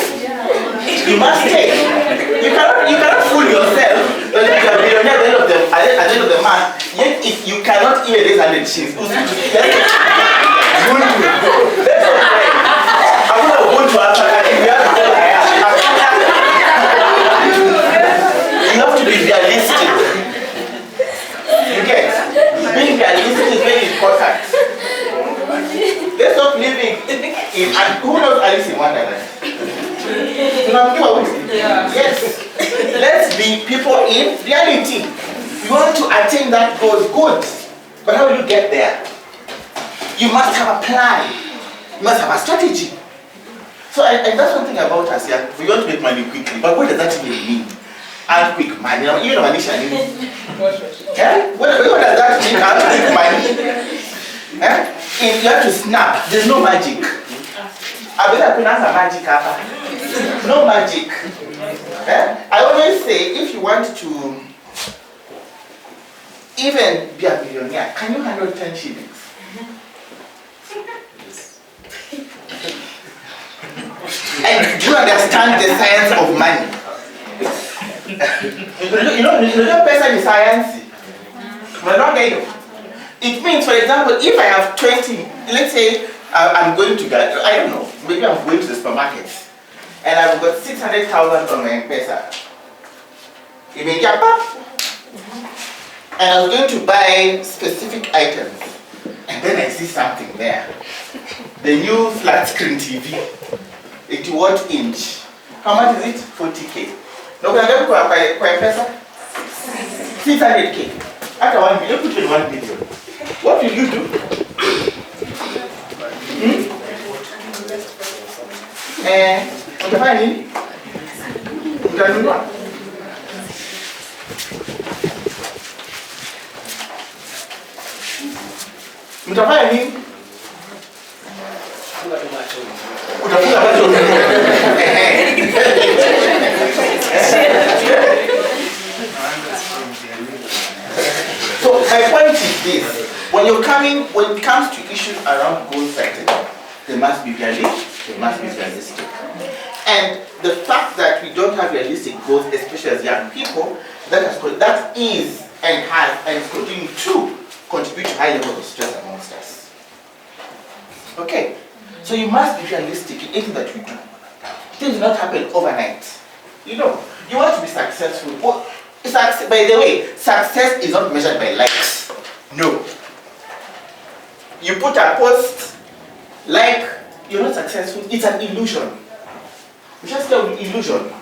You must take. You cannot fool yourself that you are a billionaire at the end of the month. Yet if you cannot even raise 100 shillings, you have to be realistic. You get? Being realistic is very important. Let's stop living in, and who knows Alice in Wonderland? Yes. Let's be people in reality. You want to attain that goal, good. But how will you get there? You must have a plan. You must have a strategy. So and that's one thing about us, yeah. We want to make money quickly, but what does that even mean? And quick money. You know, Manisha, yeah? What does that mean? And quick money. If you have to snap, there's no magic. I better pronounce a magic hapa. No magic. I always say, if you want to even be a billionaire, can you handle 10 shillings? And do you understand the science of money? You know person is science. It means, for example, if I have 20, let's say I'm going to get, I don't know, maybe I'm going to the supermarket and I've got 600,000 on my M-Pesa. You may get up. And I was going to buy specific items. And then I see something there. The new flat screen TV. 81 inch. How much is it? 40K. No, can I go for M-Pesa? 600K. After 1 million, put in 1 million. What will you do? Utafanya nini? Utanunua? Mtafanya nini? Utafunga macho. So this. When it comes to issues around goal setting, they must be realistic. And the fact that we don't have realistic goals, especially as young people, that is and has and is continuing to contribute to high levels of stress amongst us. Okay, so you must be realistic in anything that you do. Things do not happen overnight. You know, you want to be successful. By the way, success is not measured by likes. No. You put a post, like, you're not successful. It's an illusion. We just call it illusion.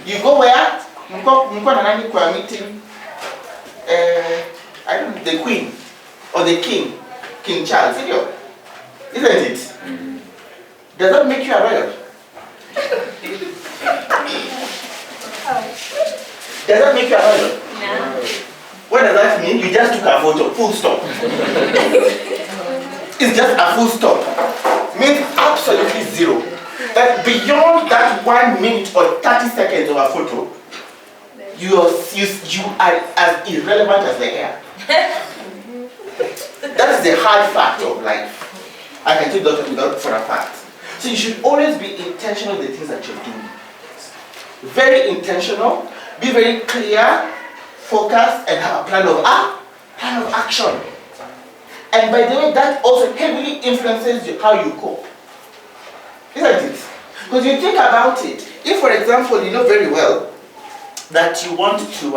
You go where? You go meeting, I don't know, the Queen or the King, King Charles, isn't it? Does that make you a royal? Does that make you a royal? No. What does that mean? You just took a photo, full stop. It's just a full stop. Means absolutely zero. But beyond that 1 minute or 30 seconds of a photo, you are as irrelevant as the air. That's the hard fact of life. I can tell you that without for a fact. So you should always be intentional with the things that you're doing. Very intentional, be very clear, focused, and have a plan of action. And by the way, that also heavily influences how you cope. Isn't it? Because you think about it. If, for example, you know very well that you want to,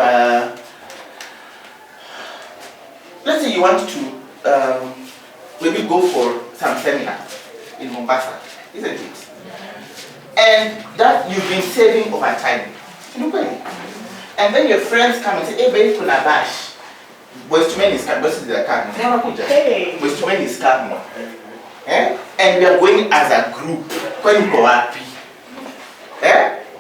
let's say you want to maybe go for some seminar in Mombasa, isn't it? And that you've been saving over time. And then your friends come and say, hey, baby, kuna bash. Boys to men is coming. Boys to men is coming. And we are going as a group. When go happy.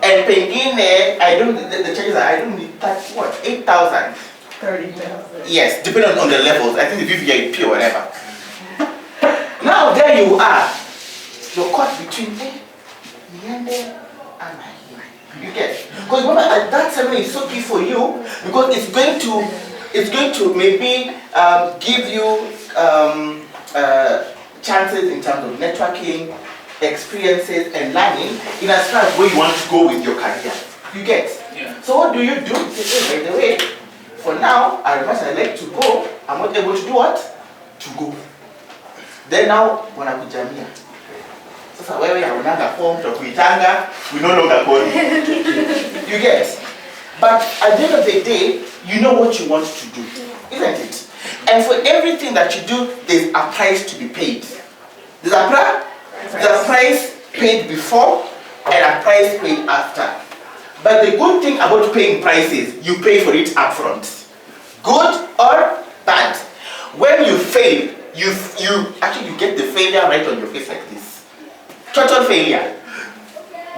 And pengine, the charges are, I don't need that, what, 8,000? 30,000. Yes, depending on the levels. I think the VVIP or whatever. Now there you are. You're caught between Niende and Mahima. You get? Because remember, that ceremony is so key for you because it's going to maybe give you chances in terms of networking, experiences, and learning in as far as where you want to go with your career. You get? Yeah. So what do? You say, by the way, for now, as much as I like to go, I'm not able to do what? To go. Then now, when I put Jamia, sasa wewe haunanga form to kuitanga, we no longer call you. You get? But at the end of the day, you know what you want to do, isn't it? And for everything that you do, there's a price to be paid. There's a price paid before and a price paid after. But the good thing about paying prices, you pay for it upfront. Good or bad. When you fail, you get the failure right on your face like this. Total failure.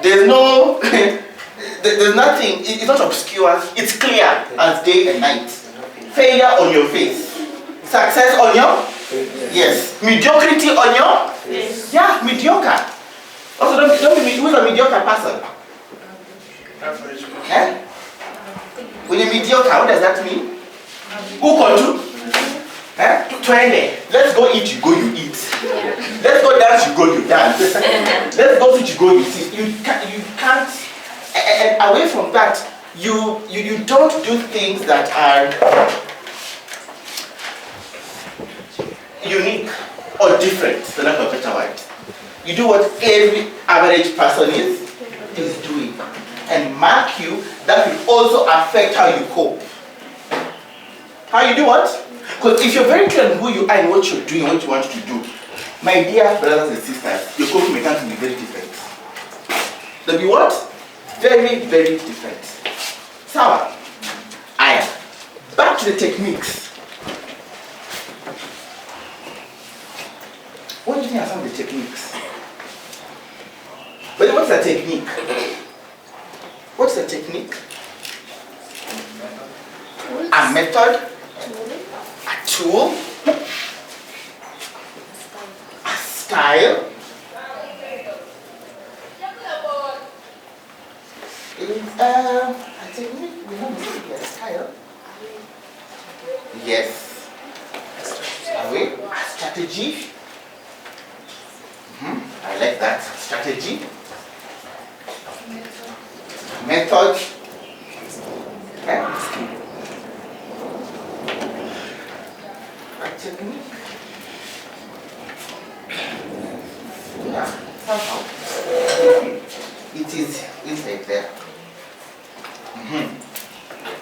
There's no, there's nothing, it's not obscure, it's clear as day and night. Failure on your face. Success on your? Yes. Mediocrity on your? Yes. Yeah, mediocre. Also, don't be who's a mediocre person? Average. When you're mediocre, what does that mean? Who can do? Let's go eat, you go, you eat. Let's go dance, you go, you dance. Let's go sit, you go, you sit. You can't, and away from that, you don't do things that are unique or different, for lack of a better word. You do what every average person is doing. And mark you, that will also affect how you cope. How you do what? Because if you're very clear on who you are and what you're doing, what you want to do, my dear brothers and sisters, your coping mechanism will be very different. They'll be what? Very, very different. Sawa. Aya. Back to the techniques. What do you think are some of the techniques? But what's a technique? What's a technique? A method? A tool? A style? A technique? We don't say a style. Yes. strategy. I like that. Strategy. Method. Okay. Technique. Yeah, somehow. It is inside there.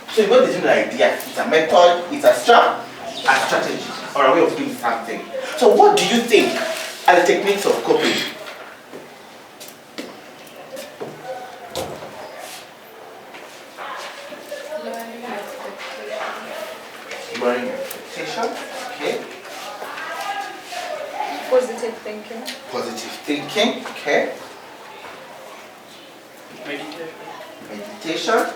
So you got the general idea. It's a method, it's a strategy, or a way of doing something. So what do you think are the techniques of coping? Lowering expectation. Okay. Positive thinking. Positive thinking. Okay. Meditation.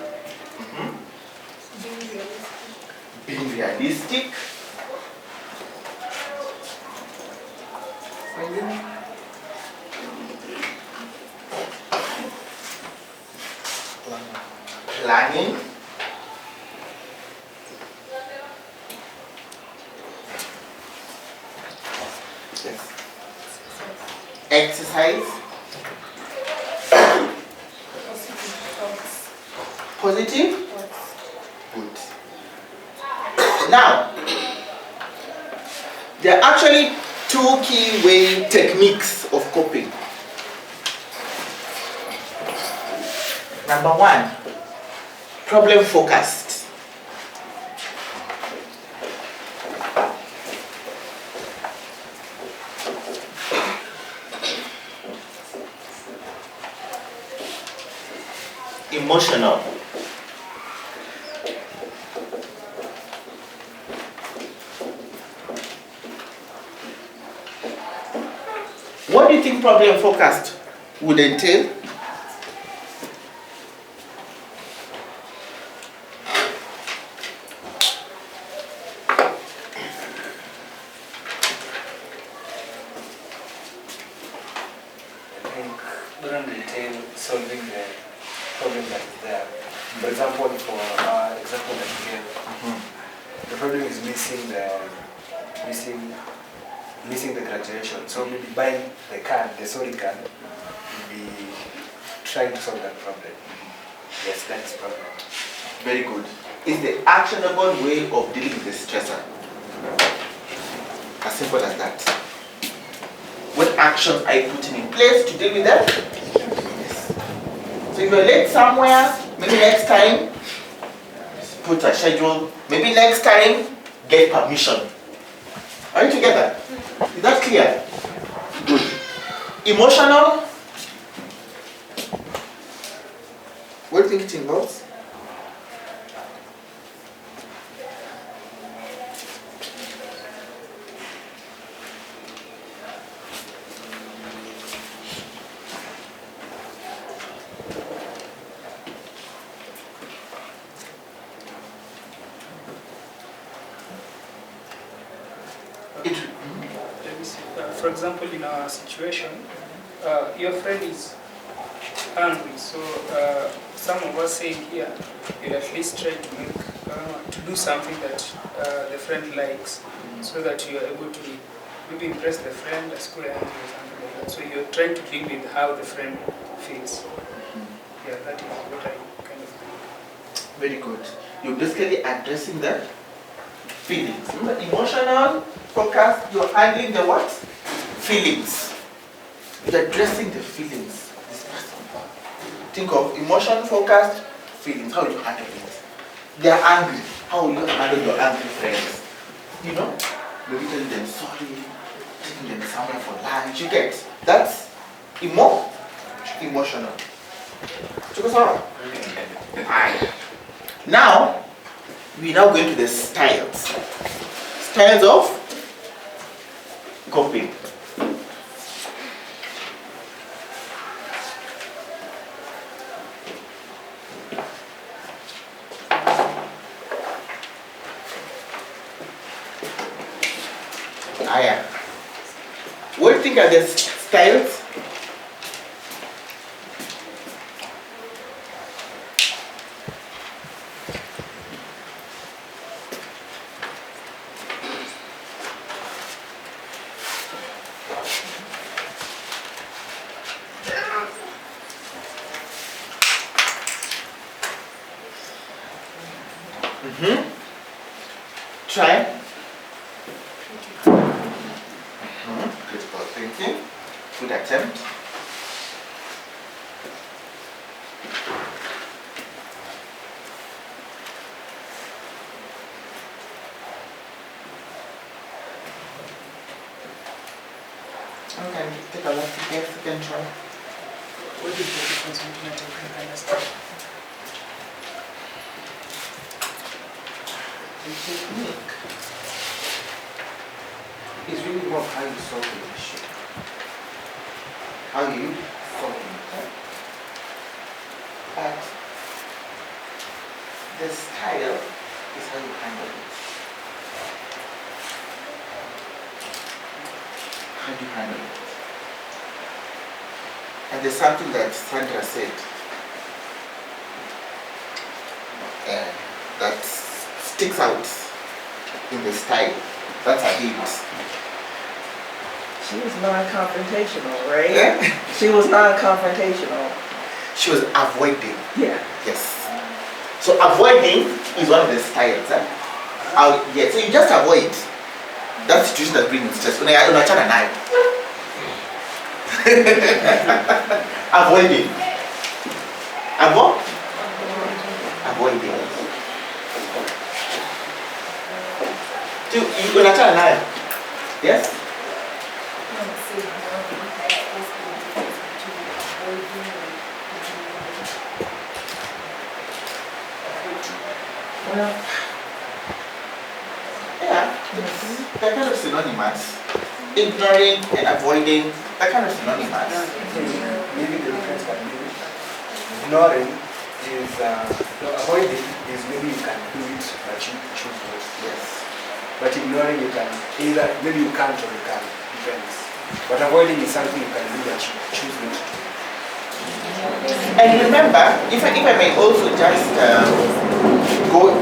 Being realistic. Planning. Yes. Exercise. Positive. Good. Now, there are actually two key way techniques of coping. Number one, problem focused. Emotional. What do you think problem focused would entail? Wouldn't entail solving the problem that is there. For example, for example that you gave, the problem is missing the graduation. So maybe buying the card, the sorry card, would be trying to solve that problem. Yes, that is problem. Very good. It's the actionable way of dealing with the stressor. As simple as that. What actions are you putting in place to deal with that? Yes. So if you're late somewhere, maybe next time, put a schedule. Maybe next time, get permission. Are you together? Is that clear? Good. Emotional. What do you think it involves? For example, in our situation, your friend is angry, so some of us saying here, you'll at least try to make, to do something that the friend likes, so that you are able to maybe impress the friend, a school angry or something like that. So you're trying to deal with how the friend feels. Yeah, that is what I kind of think. Very good. You're basically addressing the feelings. Remember, emotional focus, you're handling the what? Feelings. You're addressing the feelings. This person. Think of emotion focused feelings, how you handle it. They are angry. How will you handle your angry friends? You know? Maybe telling them sorry, taking them somewhere for lunch. You get? That's emotional. Now, we now go into the styles. Styles of coping. What do you think are the styles? Try. Critical thinking. Good attempt. Okay, take a last again, second try. What is the difference between attempting and understanding? The technique is really more how you solve the issue. How you solve it. But the style is how you handle it. How do you handle it? And there's something that Sandra said that sticks out in the style. That's a hint. She was non-confrontational, right? Yeah? She was non-confrontational. She was avoiding. Yeah. Yes. So avoiding is one of the styles. Yeah. So you just avoid that situation that brings stress. Avoiding. Avoiding. You understand now? Yes? Well, yeah, they're kind of synonymous. Ignoring and avoiding, they're kind of synonymous. Maybe the difference can be ignoring is, avoiding is maybe you can do it, but you choose not. Yes. But ignoring you can, either maybe you can't or you can, depends. But avoiding is something you can do that you choose not to do. And remember, if I may also just go a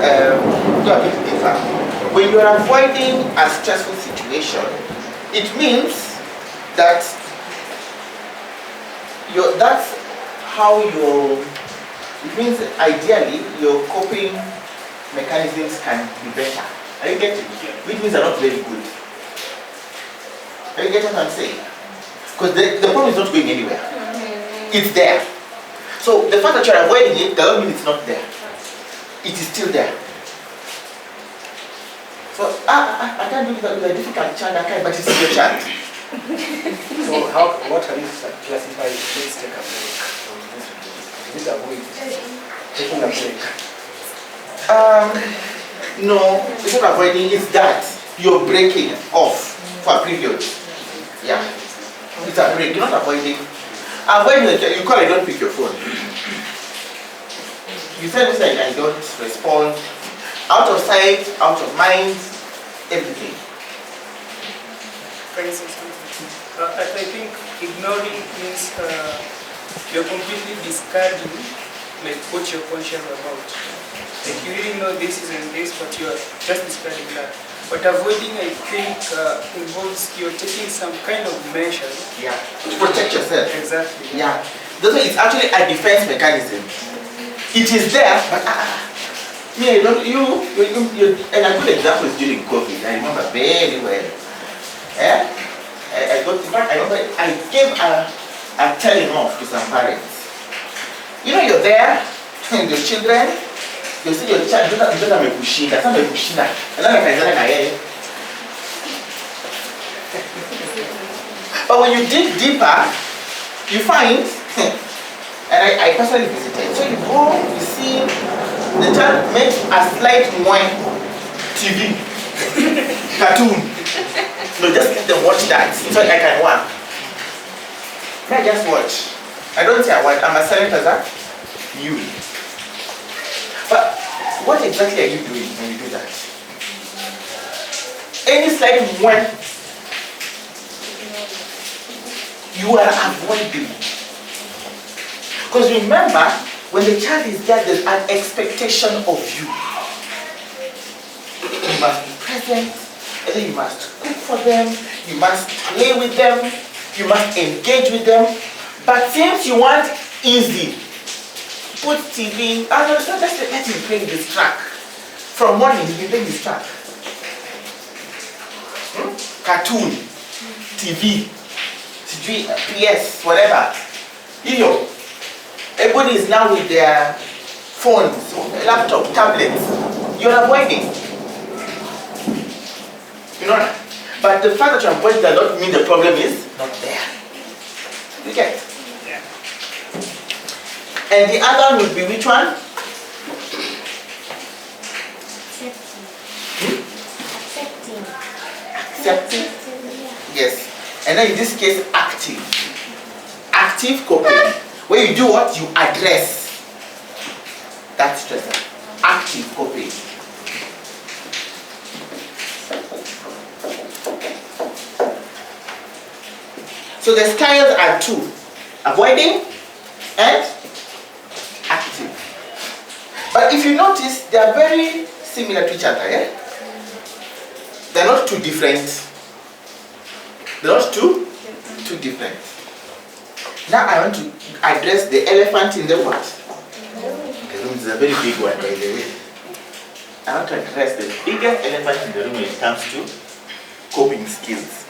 bit deeper. When you are avoiding a stressful situation, it means that that's how it means ideally your coping mechanisms can be better. Are you getting it? Which means they're not very good. Are you getting what I'm saying? Because the problem is not going anywhere. It's there. So the fact that you're avoiding it doesn't mean it's not there. It is still there. So I can't do that with a difficult child, but it's still your child. So what can you classify? Let's take a break from this. Is it avoid taking a break? No, it's not avoiding, it's that you're breaking off for a period. Yeah. It's a break, you're not avoiding. Avoiding, you call, I don't pick your phone. You said this like I don't respond. Out of sight, out of mind, everything. For instance, I think ignoring means you're completely discarding like what you're conscious about. Like you really know this isn't this, but you're just discarding that. But avoiding, I think, involves you're taking some kind of measures. Yeah. To protect yourself. Exactly. Yeah. That's why it's actually a defense mechanism. It is there, but yeah, and a good example is during COVID. I remember very well. Yeah? I remember I gave a telling off to some parents. You know, you're there and your children, you see your child, but when you dig deeper, you find, and I personally visited, so you go, you see, the child makes a slight TV, cartoon. No, just let them watch that, so I can work. Can I just watch? I don't say I want, I'm a silent as that. You. But what exactly are you doing when you do that? Any slight you are avoiding. Because remember, when the child is there, there's an expectation of you. You must be present, and then you must cook for them, you must play with them, you must engage with them. But since you want easy, put TV, just let him play this track. From morning, he can play this track. cartoon, TV, PS, whatever. You know, everybody is now with their phones, laptop, tablets. You're avoiding. You know, but the fact that you're avoiding does not mean the problem is not there. You get? Yeah. And the other one would be which one? Accepting. Yes. And then in this case, active. Active coping. Where you do what? You address that stress. Active coping. So the styles are two. Avoiding and active. But if you notice, they are very similar to each other, yeah? They're not too different. They're not too different. Now I want to address the elephant in the what? The room is a very big one, by the way. I want to address the biggest elephant in the room when it comes to coping skills.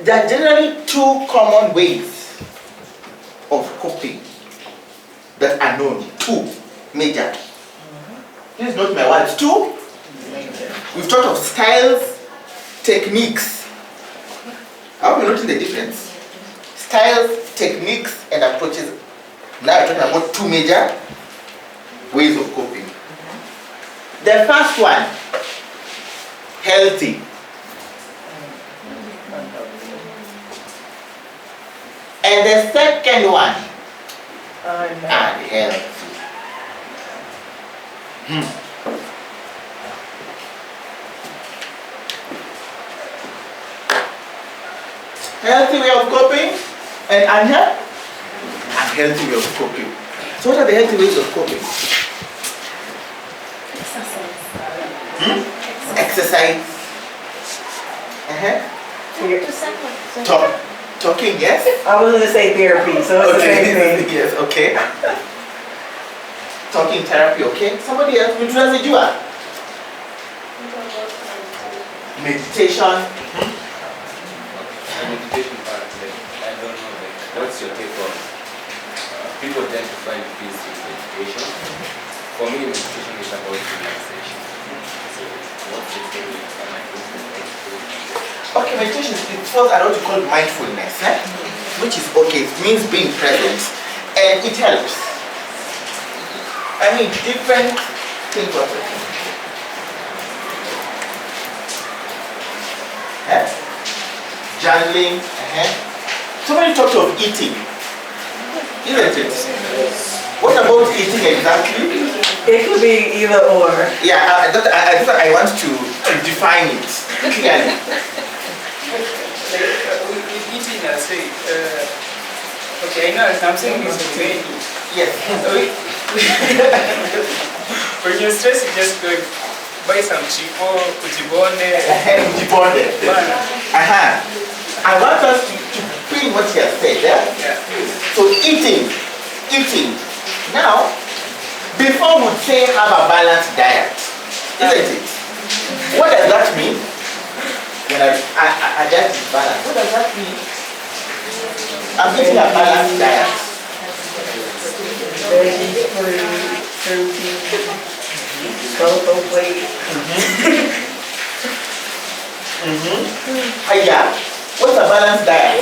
There are generally two common ways of coping that are known. Two major. This is not my words. Two. We've talked of styles, techniques. How are we noting the difference? Styles, techniques, and approaches. Now we're talking about two major ways of coping. The first one, healthy. And the second one, unhealthy. Healthy way of coping and unhealthy way of coping. So what are the healthy ways of coping? Exercise. Talking, yes? I was going to say therapy, so it's the same thing. Yes, okay. Talking therapy, okay? Somebody else, which one did you have? Meditation. The meditation part, I don't know, what's your take on people tend to find peace with meditation. For me, meditation is about relaxation. So, what's your take on okay, meditation is what I want to call mindfulness, which is okay. It means being present, and it helps. I mean, different things of it. Journaling. Somebody talked of eating, isn't it? What about eating exactly? It could be either or. Yeah, I want to define it clearly. With eating, I say, okay, I know I'm saying this okay. Yes. When you're stressed, you just go buy some chipo, kujibonde. I want us to bring what you have said, yeah? So eating. Now, before we say have a balanced diet, isn't it? What does that mean? When I diet is balanced, what does that mean? I'm eating a balanced diet. Veggies, fruit, tofu plate. Yeah. What's a balanced diet?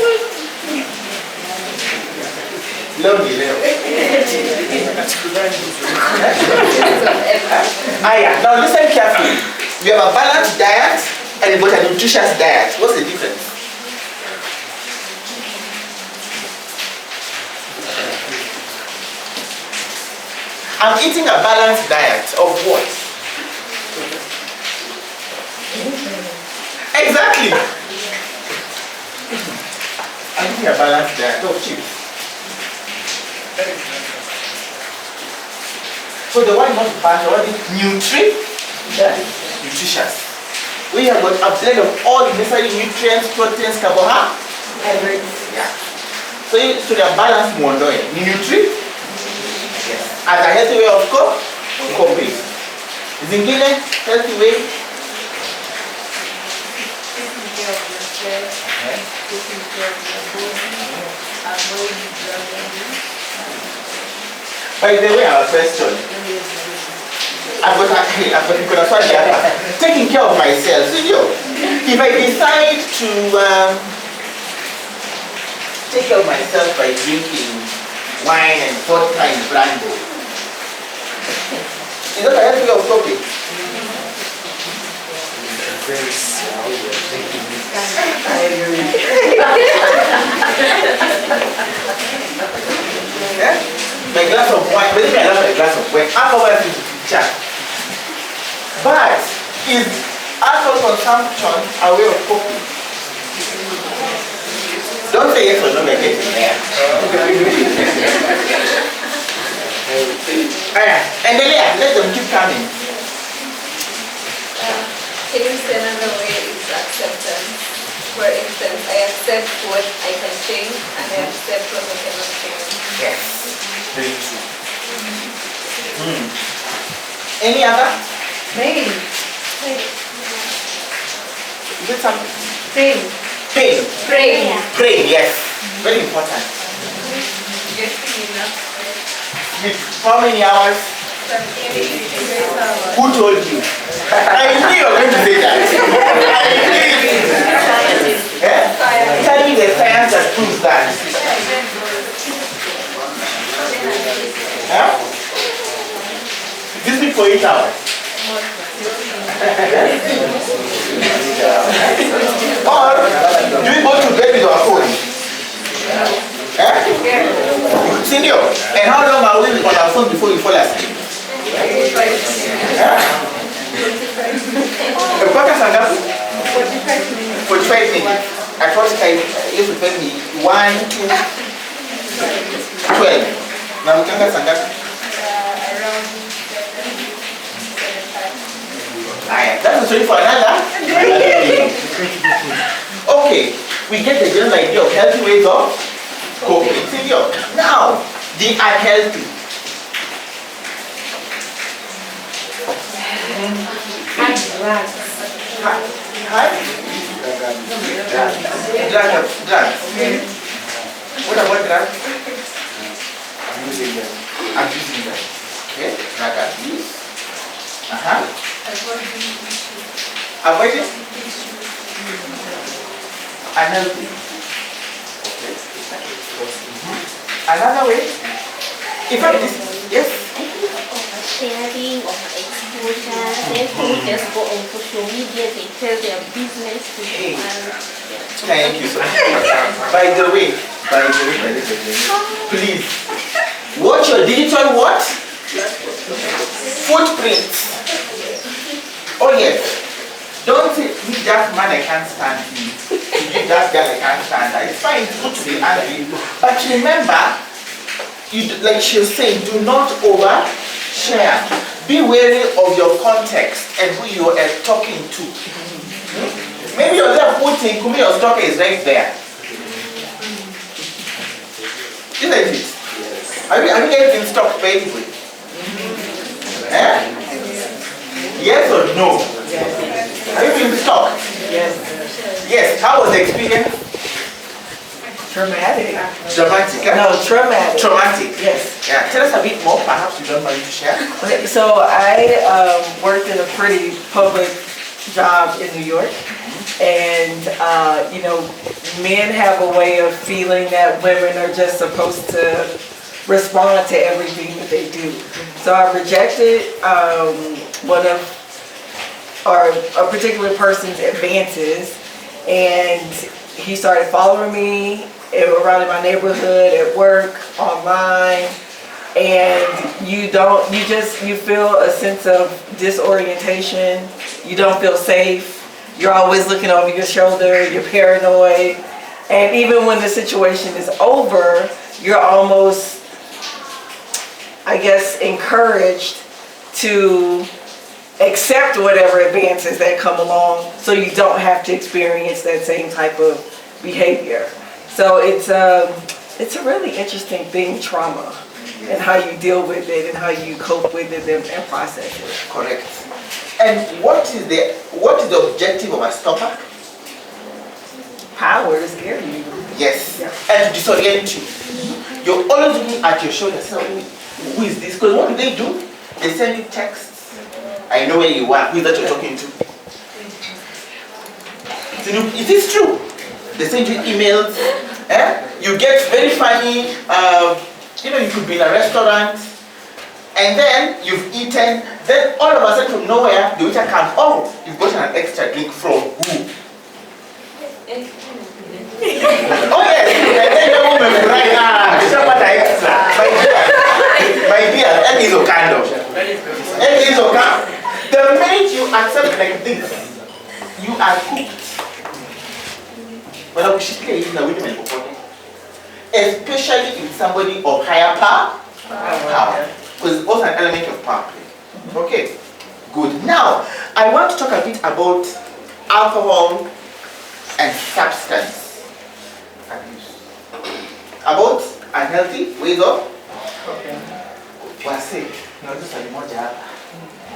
Now listen carefully. We have a balanced diet and we've got a nutritious diet. What's the difference? I'm eating a balanced diet of what? Exactly. I'm eating a balanced diet of chips. So the one not balanced, the one is nutritious. We have got a blend of all the necessary nutrients, proteins, carbohydrates. Yeah. So the balance mondo Yes. As a healthy way of coping. Is included healthy way? Taking care of yourself, taking care of your body, avoiding drug abuse. By the way, our question. I've got taking care of myself. So, if I decide to take care of myself by drinking wine and vodka and brandy, is that a healthy way of coping? Yeah? My glass of wine, believe me, I love my glass of wine. Alcohol is teacher. But is alcohol consumption a way of coping? Don't say yes or no, we're getting there. And then let them keep coming. Can you say another way is acceptance? For instance, I accept what I can change and I accept what I cannot change. Yes. Very true. Any other? Pain. Is it something? Pain. Pain. Praying. Praying, yes. Very important. Getting enough. With how many hours? Who told you? I knew you were going to say that. Tell me the science that proves that. Huh? This week for 8 hours. Or do we go to bed with our phone? Senior, and how long are we on our phone before we fall asleep? The podcast are now 45 minutes. At first time, you should tell me 1, 2, 12. Now we can get some Around 7:30. That's a story for another. Okay, we get the general idea of healthy ways of coping. Now, the unhealthy. Drugs. Drugs. What about drugs? Abusing them. Okay, drug abuse. Avoiding? Unhealthy. Okay. Another way? In fact, yes? Sharing of exposure, then people just go on social media, they tell their business to people. Thank you so much. By the way, please, watch your digital what? Footprints. Oh yes. Don't say, with that man I can't stand him. With that girl I can't stand her. It's fine, it's good to be angry. But remember, like she was saying, do not overshare. Be wary of your context and who you are talking to. Maybe you're there putting, Kumi, your stalker is right there. Isn't it? Have you guys been stalked by anybody? Yes or no? Have you been stalked? Yes. Yes. How was the experience? Traumatic. Dramatic. No, traumatic. Traumatic. Yes. Yeah. Tell us a bit more. Perhaps you don't mind to share. Okay, so I worked in a pretty public job in New York, and men have a way of feeling that women are just supposed to respond to everything that they do. So I rejected a particular person's advances, and he started following me around in my neighborhood, at work, online, and you feel a sense of disorientation. You don't feel safe. You're always looking over your shoulder. You're paranoid, and even when the situation is over, you're almost, I guess, encouraged to accept whatever advances that come along so you don't have to experience that same type of behavior. So it's a really interesting thing, trauma. and how you deal with it and how you cope with it and process it. Correct. And what is the objective of a stopper? Power to scare you. Yes. And to disorient you. You're always looking at your shoulder, saying, who is this? Because what do? They send you texts. I know where you are. Who is that you're talking to? It is true. They send you emails. You get very funny. You could be in a restaurant, and then you've eaten. Then all of a sudden, from nowhere, the waiter comes. Oh, you've gotten an extra drink from who? Oh yes. And then the woman will write, extra. My dear, that is Okando. That is Okando. The minute you accept like this, you are cooked. Especially if somebody of higher power. Because it's also an element of power play. Okay, good. Now, I want to talk a bit about alcohol and substance abuse. About unhealthy ways of.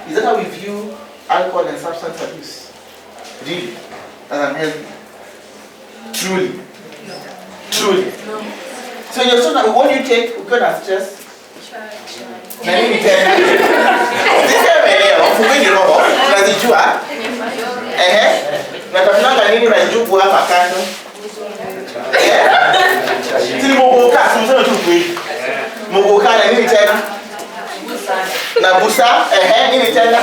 Is that how we view alcohol and substance abuse? Really? As unhealthy? Truly? Truly? So you're so that when you take, we're going to stress. Na busa, nini tena?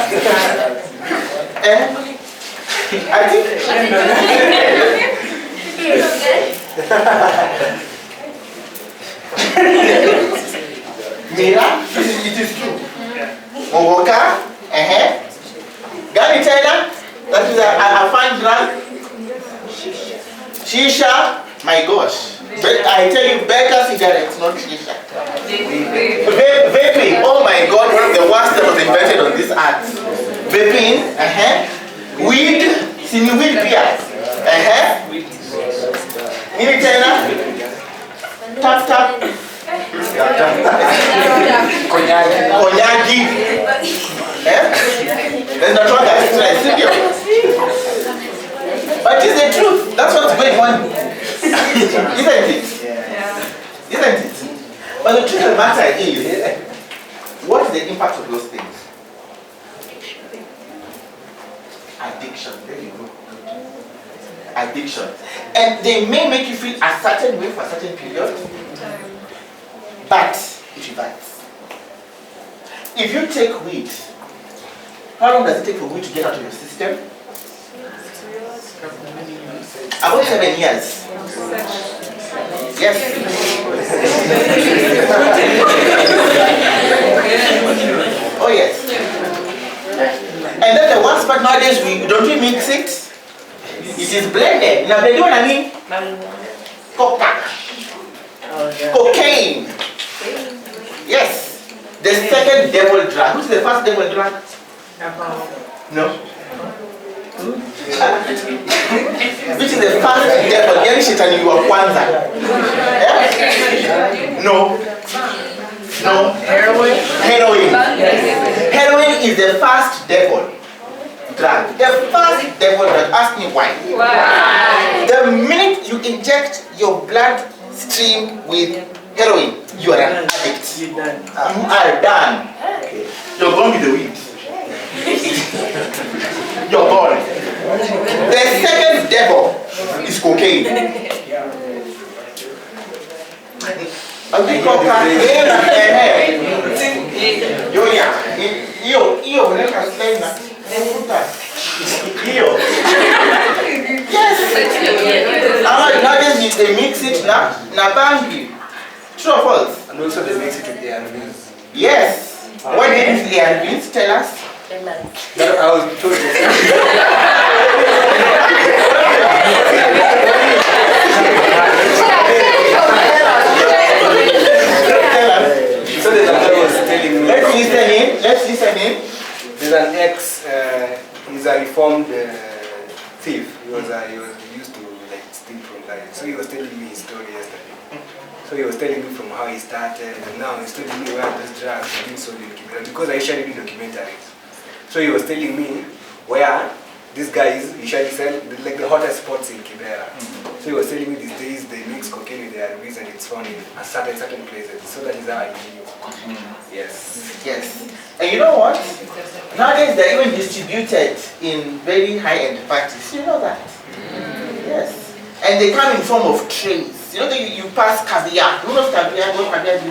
I think Mira, it is true. Mogoka, Gani tena? That is a fine drug. Shisha, my gosh. But I tell you, Becca cigarettes, not shisha. Vaping, oh my god, one of the worst that was invented on this earth. Vaping, weed, weed beer. Nini tena? Tap tap. Konyagi. There's not one that's right, but it's the truth. That's what's going on. Isn't it? Isn't it? But the truth of the matter is, what is the impact of those things? Addiction. There you go. Addiction. And they may make you feel a certain way for a certain period, but it reverts. If you take weed, how long does it take for weed to get out of your system? About 7 years. Yes. Oh yes. And then the worst part nowadays, don't we mix it? It is blended. Now they do what I mean? Coca. Cocaine. Yes. The second devil drug. Who's the first devil drug? No. Which is the first devil? Yani shetani wa kwanza. No. No. Heroin. Heroin is the first devil drug. The first devil drug. Ask me why. The minute you inject your blood stream with heroin, you are an addict. You are done. You're gone with the weed. You're gone. The second devil is cocaine. Yes. Nowadays they mix it na bangi. True or false? And also they mix it with the ARVs. Yes. What is the ARVs? Tell us. That I was told. So the doctor was telling me. Let's listen in. There's an ex. He's a reformed thief. He used to like steal from guys. So he was telling me his story yesterday. So he was telling me from how he started, and now he's telling me where those drugs are being sold in Kibera, because I usually do documentaries. So he was telling me where these guys usually sell like the hottest spots in Kibera. So he was telling me these days they mix cocaine with their ARVs and it's found in a certain places. So that is how I knew. Yes. Yes. And you know what? Nowadays they're even distributed in very high-end parties. You know that? Yes. And they come in form of trays. You know that you pass caviar. You know caviar? What caviar is?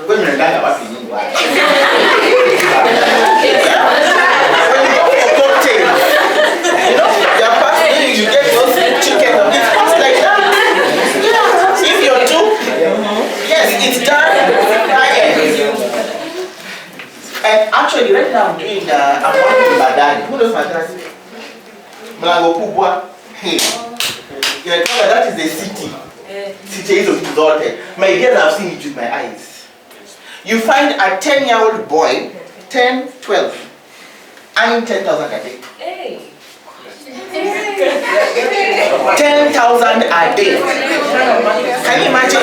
When you're done about it, when you go for cocktail, you know, you're passing, you get those chicken. It's passed like that. Yeah. If you're too, yes, it's done high-end. And actually, right now I'm doing, I'm working in Badani. Who knows Badani? Mlango Kubwa. Hey. You know, that is the city. City is exalted. My girls have seen it with my eyes. You find a 10-year-old boy, 10, 12, earning 10,000 a day. Hey. 10,000 a day. Can you imagine?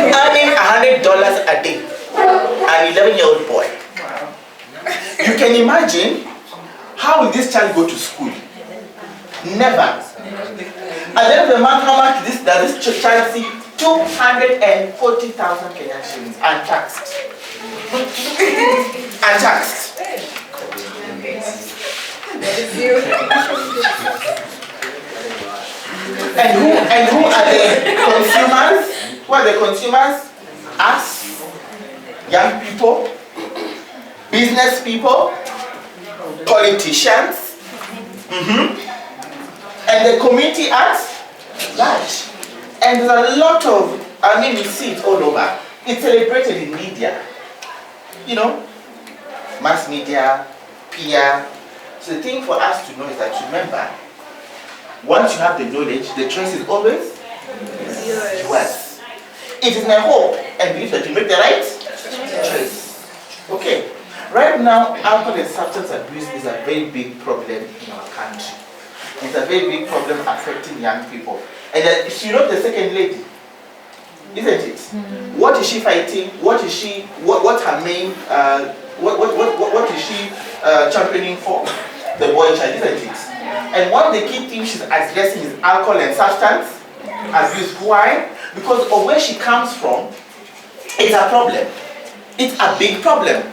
Earning $100 a day. An 11-year-old boy. You can imagine how will this child go to school? Never. At the end of the month, how much does this child see? 240,000 Kenyan shillings untaxed. Untaxed. And who are the consumers? Who are the consumers? Us, young people, business people, politicians, and the community at large. And there's a lot of, I mean, we see it all over. It's celebrated in media. You know, mass media, PR. So the thing for us to know is that, remember, once you have the knowledge, the choice is always yours. It is my hope and belief that you make the right choice. Okay. Right now, alcohol and substance abuse is a very big problem in our country. It's a very big problem affecting young people. And she wrote the second lady, isn't it? What is she fighting? What is she? What's her main? What is she championing for? The boy child, isn't it? And one of the key things she's addressing is alcohol and substance abuse. Why? Because of where she comes from, it's a problem. It's a big problem.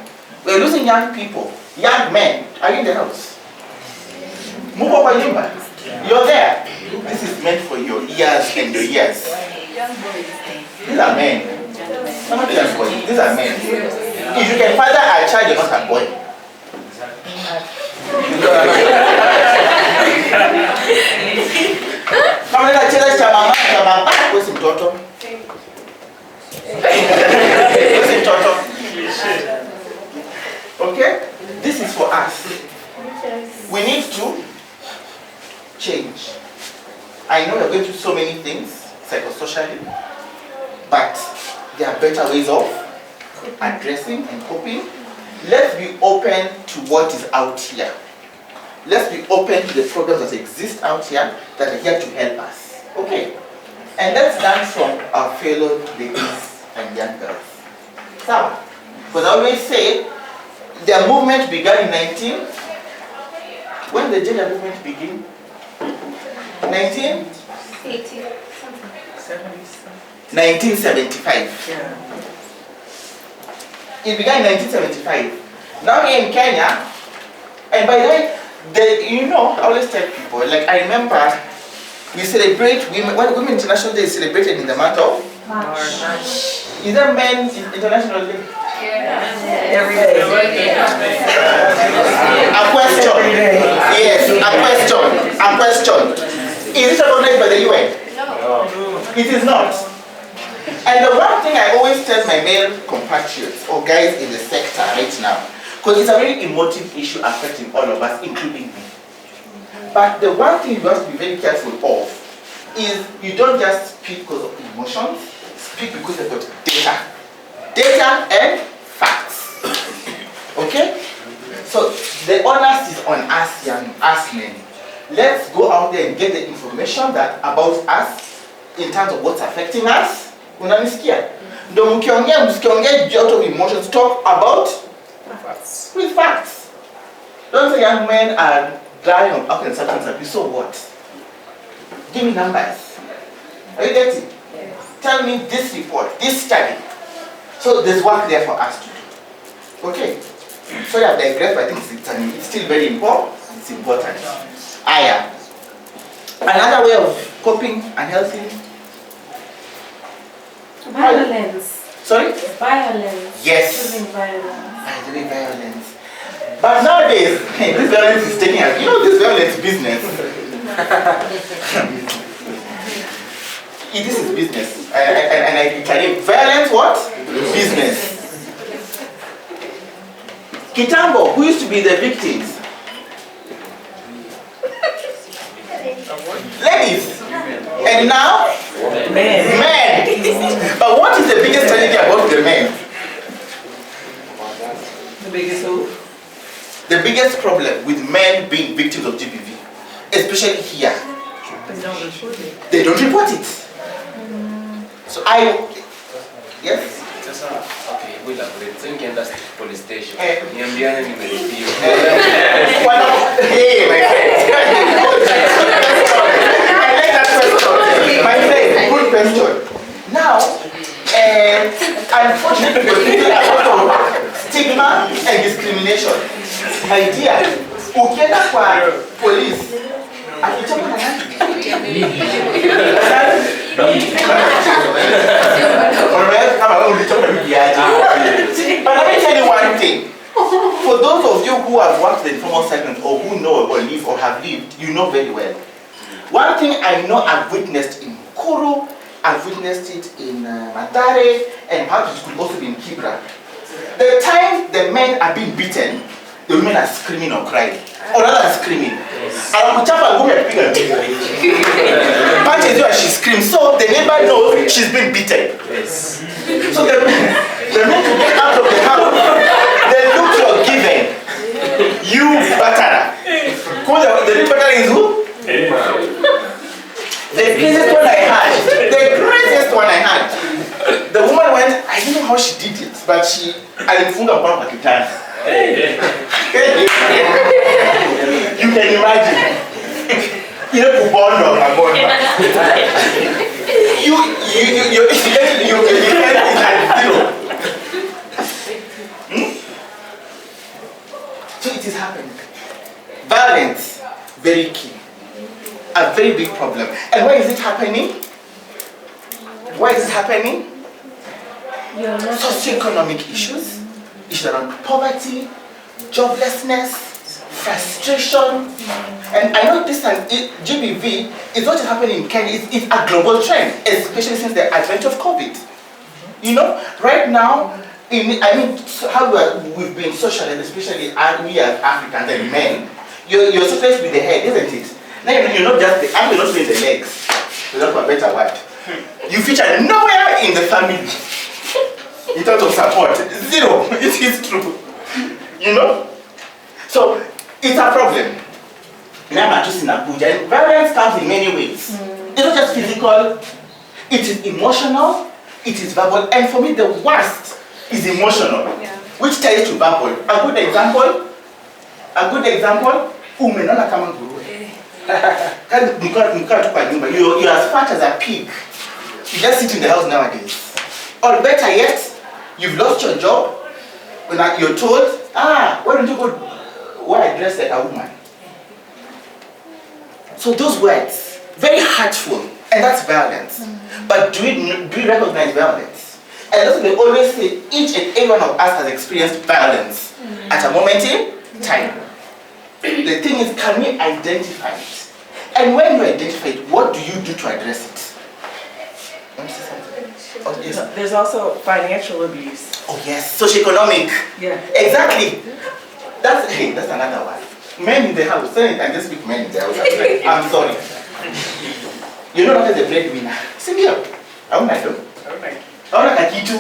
We're losing young people, young men. Are you in the house? Move over, Yumba. You're there. This is meant for your ears and your ears. These are men. Somebody else boys. These are men. If you can father a child, you're not a boy. Kama nina cheza cha mama, wewe si mtoto. Wewe si mtoto. Okay? This is for us. We need to change. I know we're going through so many things psychosocially, but there are better ways of addressing and coping. Let's be open to what is out here. Let's be open to the problems that exist out here that are here to help us. Okay? And let's learn from our fellow ladies and young girls. So, because I always say, the movement began in when the gender movement began? 1975. Yeah. It began in 1975. Now here in Kenya, and by the way, you know, I always tell people, like I remember we celebrate Women International Day is celebrated in the month of March. Is that Men's International Day? Every day. A question. Yes, a question. Is it recognized by the UN? No. It is not. And the one thing I always tell my male compatriots or guys in the sector right now, because it's a very emotive issue affecting all of us, including me. But the one thing you have to be very careful of is you don't just speak because of emotions, speak because you've got data. Data and facts. Okay? So the onus is on us young, us men. Let's go out there and get the information that about us in terms of what's affecting us. Unanisikia? Ndio mkiongea out of emotions, talk about Facts. with facts. Don't say young men are dying of alcohol and substance abuse. So what? Give me numbers. Are you getting? Yes. Tell me this report, this study. So there's work there for us to do. Okay. Sorry I've digressed, but I think it's still very important. It's important. Another way of coping and helping. Violence. Sorry? Violence. Yes. Choosing violence. Doing violence. But nowadays, this violence is taking us. You know this violence business. This is business. And I reiterate, violence what? Business. Kitambo, who used to be the victims? Ladies. And now? Men. But what is the biggest tragedy about the men? The biggest who? The biggest problem with men being victims of GBV, especially here, They don't report it. they don't report it. So yes? Okay, we'll elaborate. So you can just police station. Niambiane nimeripio. Hey, my friend. I like that question. My friend, good question. Now, unfortunately, we're a lot of stigma and discrimination. My dear, ukienda kwa police, akichapa na nani? But let me tell you one thing. For those of you who have worked in informal segment or who know or live or have lived, you know very well. One thing I know I've witnessed in Kuru, I've witnessed it in Matare, and perhaps it could also be in Kibra. The time the men are being beaten, the women are screaming or crying. Or rather screaming. Punches you and she screams. So the neighbor knows she's been beaten. Yes. So the men to get out of the house, they look for giving. You batterer. The real batterer is who? The craziest one I had. The woman went, I don't know how she did it, but she alifunga mpaka kwa kitanda. You can imagine. You So it is happening. Violence, very key. A very big problem. And why is it happening? Why is it happening? Socioeconomic issues around poverty, joblessness, frustration. And I know this and GBV is not just happening in Kenya, it's a global trend, especially since the advent of COVID. You know, right now, how we've been socialized, especially we as Africans and men, you're socialized with the head, isn't it? Now you're not just the arm, you're not with the legs. That's for a better word. You feature nowhere in the family. In terms of support, zero. It is true. You know? So, it's a problem. Violence comes in many ways. It's not just physical, it is emotional, it is verbal, and for me the worst is emotional, which ties to verbal. A good example, umenona kama nguruwe. You're as fat as a pig. You just sit in the house nowadays. Or better yet, you've lost your job, when you're told, why don't you go wear a dress like a woman? So those words, very hurtful, and that's violence. But do we recognize violence? And that's what they always say, each and every one of us has experienced violence at a moment in time. The thing is, can we identify it? And when you identify it, what do you do to address it? There's also financial abuse. Oh yes, socioeconomic. Yeah. Exactly. That's another one. Men in the house. I just speak men in the house. I'm sorry. You're not the breadwinner. See me up. I want to do. I want to kitu.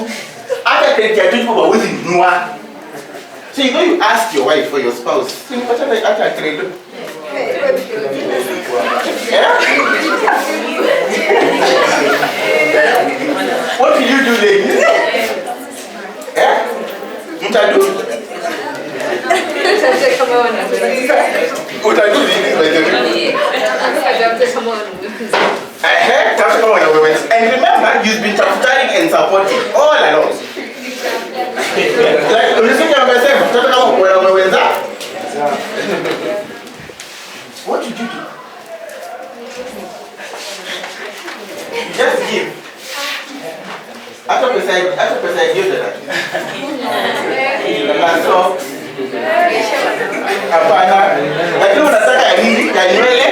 After creating people who are waiting nua. So you ask your wife or your spouse. So you after creating. Utadu? Utadu is by the way. And remember, you've been trafficking and supporting all along. Like, listen to myself, what did you do? Just give. After preside, give that. Lakini unataka ya nini? Ya nywele?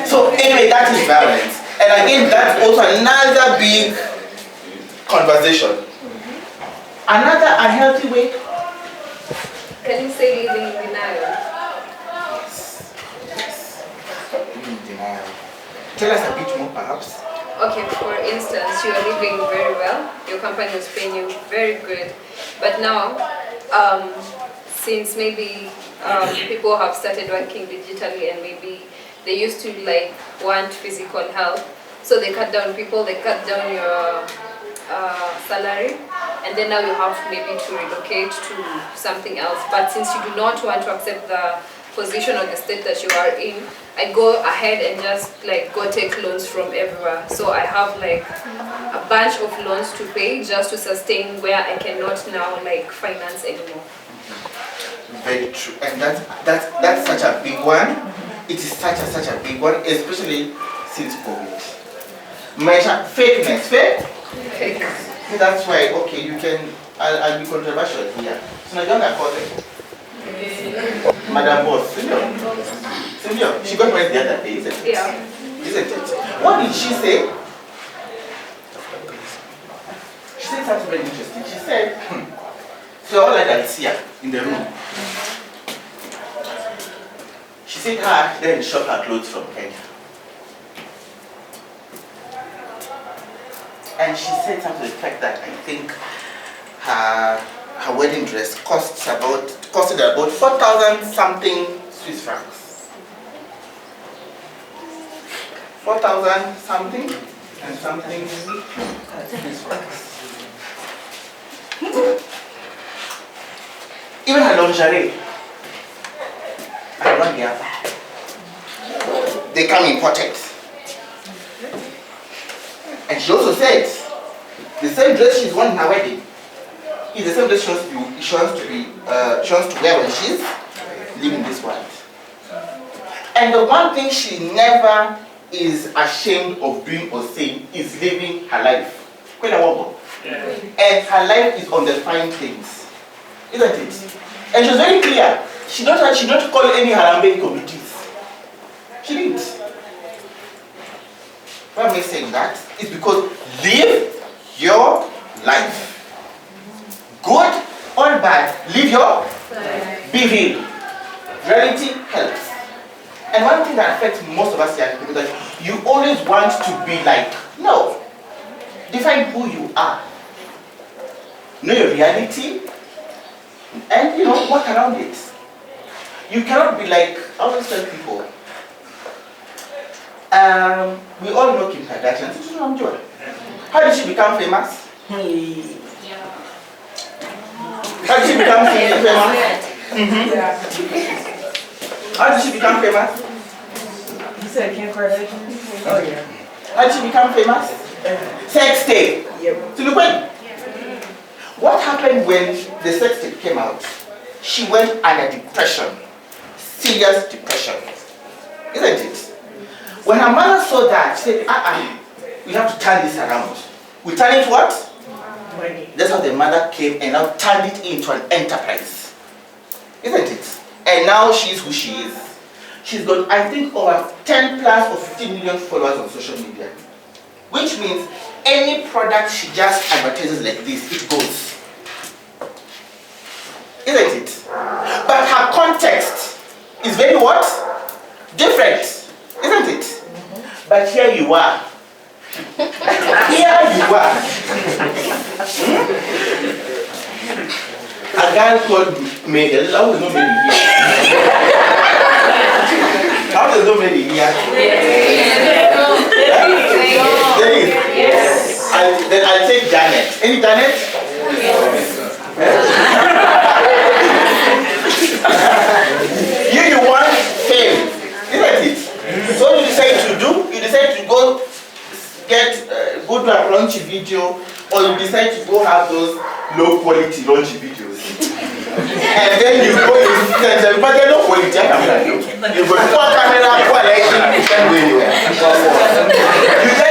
So anyway, that is violence. And again, that's also another big conversation. Another unhealthy way. Can you say living in denial? Living in denial. Tell us a bit more, perhaps. Okay, for instance, you are living very well, your company is paying you very good, but now, since maybe people have started working digitally and maybe they used to like want physical help, so they cut down people, they cut down your salary, and then now you have maybe to relocate to something else. But since you do not want to accept the position or the state that you are in, I go ahead and just like go take loans from everywhere. So I have like a bunch of loans to pay just to sustain where I cannot now like finance anymore. Very true, and that's such a big one. It is such a big one, especially since COVID. Measure fakeness, fake. That's why. Okay, you can. I'll be controversial here. So I don't afford it. Madam Boss, Senior, she got married the other day, isn't it? Yeah. Isn't it? What did she say? She said something very interesting. She said, so all adults here in the room. She said her then shop her clothes from Kenya. And she said something to the fact that I think her wedding dress costed about 4,000 something Swiss francs. 4,000 something and something Swiss francs. Even her lingerie, I one year, they come imported. And she also said the same dress she's worn in her wedding is the same dress she wants to wear when she's leaving this world. And the one thing she never is ashamed of doing or saying is living her life. And her life is on the fine things, isn't it? And she was very clear. She not call any Harambe committees. She didn't. Why am I saying that? It's because live your life. Good or bad, live your life. Be real. Reality helps. And one thing that affects most of us young people is that you always want to be like, no. Define who you are. Know your reality and work around it. You cannot be like, I always tell people, we all know Kim Kardashian. How did she become famous? How did she become famous? How did she become famous? You said Kim Kardashian? Oh yeah. How did she become famous? Sex tape. Yep. So look when. What happened when the sex tape came out? She went under depression. Serious depression. Isn't it? When her mother saw that, she said, we have to turn this around. We turn it what? Money. That's how the mother came and now turned it into an enterprise. Isn't it? And now she's who she is. She's got, I think, over 10 plus or 15 million followers on social media. Which means any product she just advertises like this, it goes. Isn't it? But her context is very what? Different. Isn't it? But here you are. Here you are. A girl called Mary. How is no Mary here? How is no Mary here? There is. And I'll take Janet. Any Janet? You want fame, isn't it? So you decide to do, you decide to go get go to a raunchy video, or you decide to go have those low quality raunchy videos. And then you go in, but they're low quality. You go to one camera, quality, you then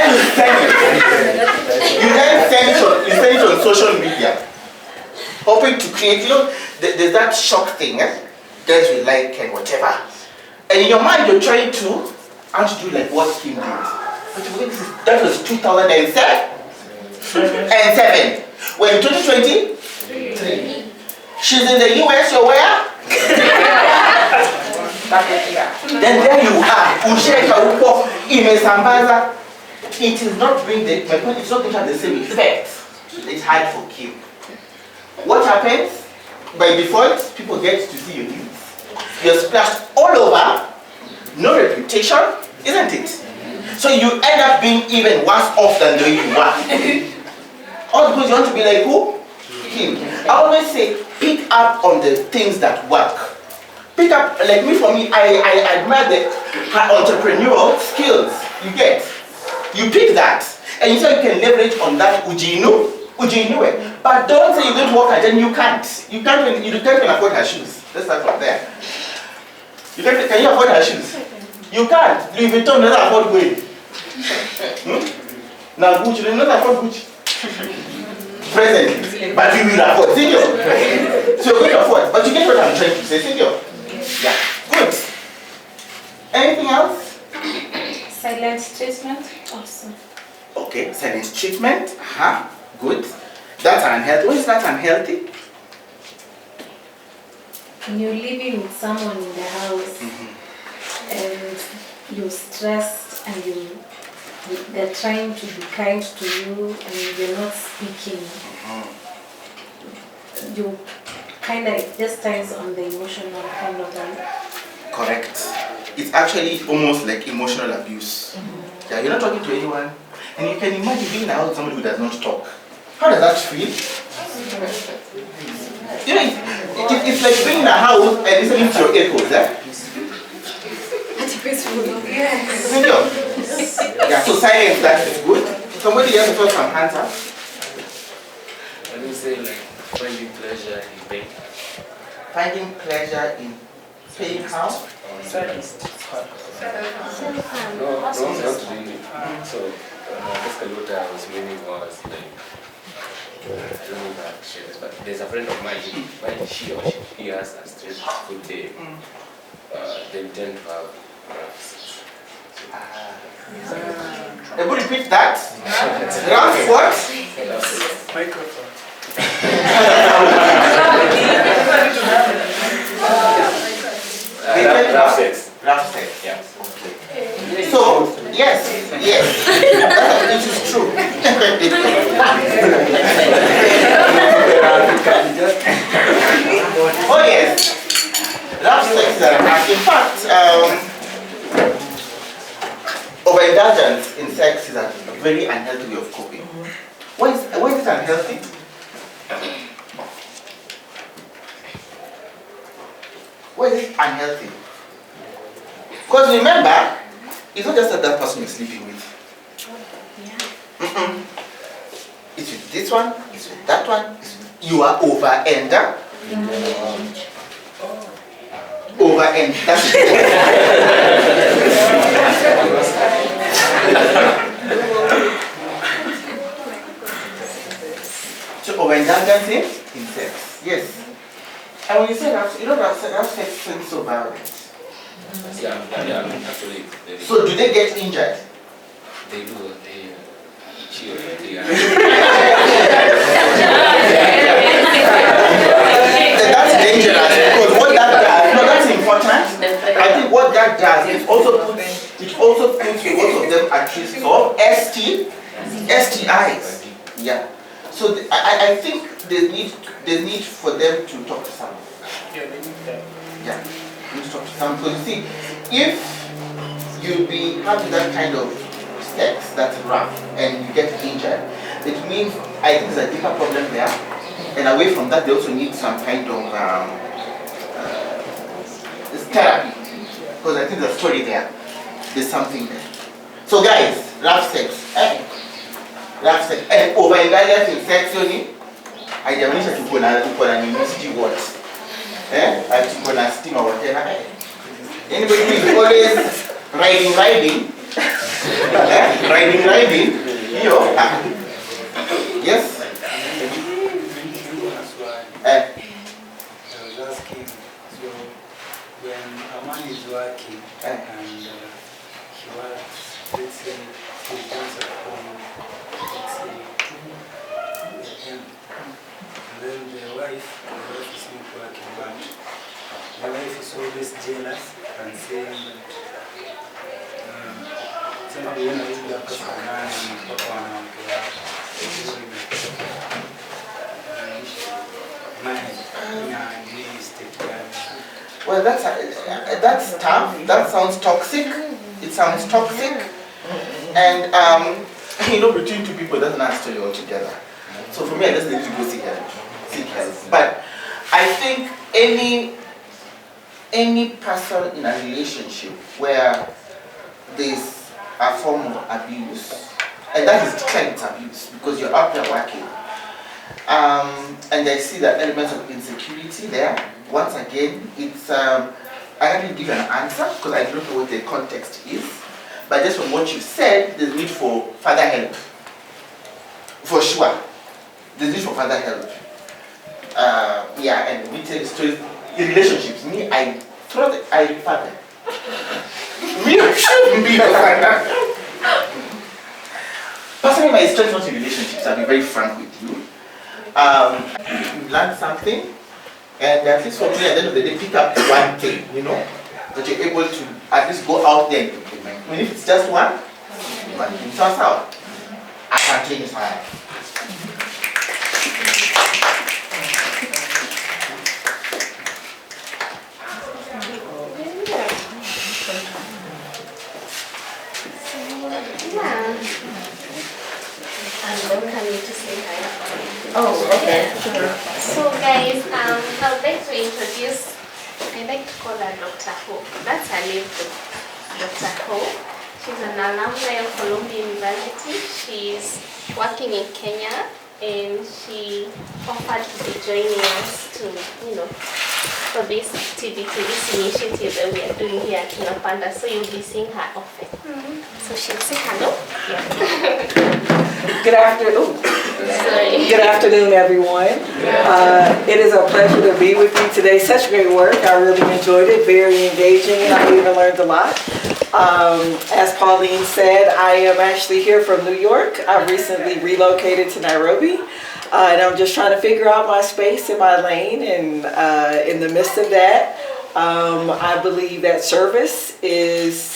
you send it. You then send it on social media, hoping to create, there's that shock thing, guys will like and whatever. And in your mind, you're trying to do like what Kim did. That was 2007. When in 2020, she's in the US, you're where? Then there you are. It is not bringing it's not going to have the same effect. It's hard for Kim. What happens? By default, people get to see your news. You're splashed all over, no reputation, isn't it? So you end up being even worse off than the way you were. All because you want to be like who? Him. I always say, pick up on the things that work. Pick up, like for me, I admire her entrepreneurial skills you get. You pick that, and you say you can leverage on that ujinu. But don't say you're going to work and then you can't. You can't even afford her shoes. Let's start from there. Can you afford her shoes? You can't. Louis Vuitton doesn't afford going. Now Gucci doesn't afford Gucci. Presently. But we will afford. Senior. So you're going to afford. But you get what I'm trying to say, senior. Yeah. Good. Anything else? Silent treatment. Awesome. Okay, silent treatment. Good. That's unhealthy. What is that unhealthy? When you're living with someone in the house and you're stressed and they're trying to be kind to you and you're not speaking, you kind of, it just ties on the emotional kind of one. Correct. It's actually almost like emotional abuse. Yeah, you're not talking to anyone, and you can imagine being in a house with somebody who does not talk. How does that feel? It's like being in a house and listening to your echoes, Yeah, so silence, that is good. Somebody else throw some hands up. Let me say like finding pleasure in pain. Finding pleasure in paying how? No, not really. So basically what I was meaning was like, I don't know that shit, but there's a friend of mine, when she or he has a stressful day, they tend to have rough sex. Able to repeat that? Rough what? Microphone. Rough sex. Rough sex, yeah. Okay. So, yes, it is true. Oh yes, rough sex is an attack. In fact, overindulgence in sex is a very unhealthy way of coping. Why is it unhealthy? Why is it unhealthy? Because remember, it's not just that person you're sleeping with. It's with this one, it's with that one. You are over-ender. Over-end. That's so over-indulgence in sex. Yes. And when you say that, you know that sex seems so violent. Yeah, actually. So do they get injured? They do. That's dangerous because what that does, that's important. I think what that does is also puts both of them at risk of STIs. Yeah. So I think there's need for them to talk to someone. Yeah, they need that. Yeah. You need to talk to someone because you see, if you be having that kind of sex that's rough and you get injured, it means I think there's a deeper problem there. And away from that, they also need some kind of therapy. Because I think there's a story there. There's something there. So guys, rough sex. Rough sex. And overindulgence in sex, haijamaanisha tuko na sijui what. Tuko na stigma or whatever. Anybody who is always riding, yes. I was asking, so when a man is working and he works, let's say he returns at home, let's say 2 a.m. And then the wife is not working, but the wife is always jealous and saying that somebody wanarudi hapa saa 8 mpaka wanawake well, that's tough. That sounds toxic. It sounds toxic. And between two people, that's not a story altogether. So for me, I just need to go seek help. But I think any person in a relationship where there's a form of abuse, and that is declared abuse because you're out there working, and I see that element of insecurity there. Once again, it's I can't really give you an answer because I don't know what the context is. But just from what you said, there's need for further help. For sure, there's need for further help. And we tell stories in relationships. Me, I refer them. Me, I shouldn't be personally, my strength not in relationships. I'll be very frank with you. You learn something. And at least for me, at the end of the day, pick up one thing, that you're able to at least go out there and implement. I mean, if it's just one thing, so out. I can change my life. I'm welcome you to say hi. Oh, okay. Sure. So guys, I'd like to introduce, I like to call her Dr. Ho. That's her name, Dr. Ho. She's an alumni of Columbia University. She's working in Kenya and she offered to be joining us to, for this activity, this initiative that we are doing here at Kinapanda. So you'll be seeing her often. So she'll say hello. Yeah. Good afternoon. Good afternoon, everyone. It is a pleasure to be with you today. Such great work. I really enjoyed it. Very engaging, and I even learned a lot. As Pauline said, I am actually here from New York. I recently relocated to Nairobi, and I'm just trying to figure out my space and my lane. And in the midst of that, I believe that service is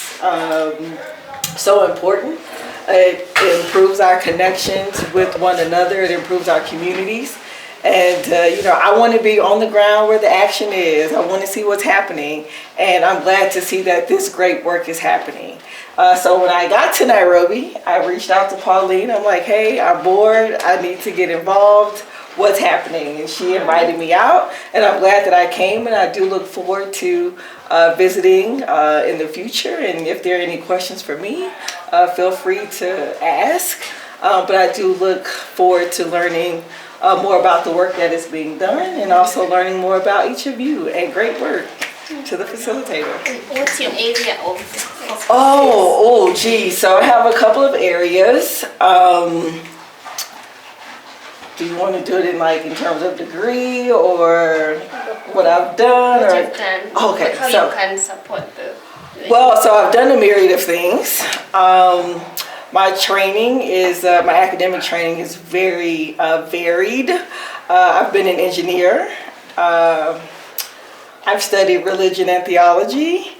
so important. It improves our connections with one another. It improves our communities. And, I want to be on the ground where the action is. I want to see what's happening. And I'm glad to see that this great work is happening. So when I got to Nairobi, I reached out to Pauline. I'm like, hey, I'm bored. I need to get involved. What's happening? And she invited me out. And I'm glad that I came. And I do look forward to visiting in the future. And if there are any questions for me, feel free to ask. But I do look forward to learning more about the work that is being done and also learning more about each of you. And great work to the facilitator. What's your area of focus? Geez. So I have a couple of areas. Do you want to do it in terms of degree or what I've done? What you've done. Okay. How you can support the... Well, so I've done a myriad of things. My training is, my academic training is very varied. I've been an engineer. I've studied religion and theology,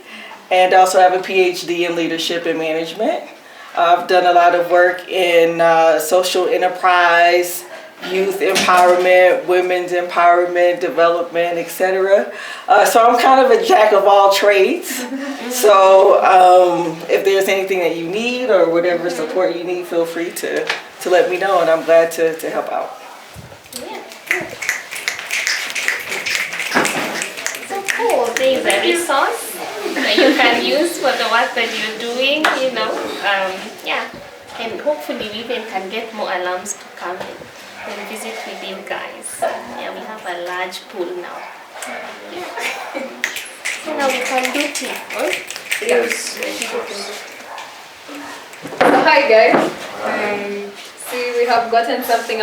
and also have a PhD in leadership and management. I've done a lot of work in social enterprise, youth empowerment, women's empowerment, development, etc. So I'm kind of a jack of all trades. So if there's anything that you need or whatever support you need, feel free to let me know, and I'm glad to help out. So cool. There is a resource that you can use for the work that you're doing, you know. Yeah. And hopefully we even can get more alums to come and visit with you guys. Yeah, we have a large pool now. Yeah. So now we can do tea, huh? Yes. So hi guys. See, we have gotten something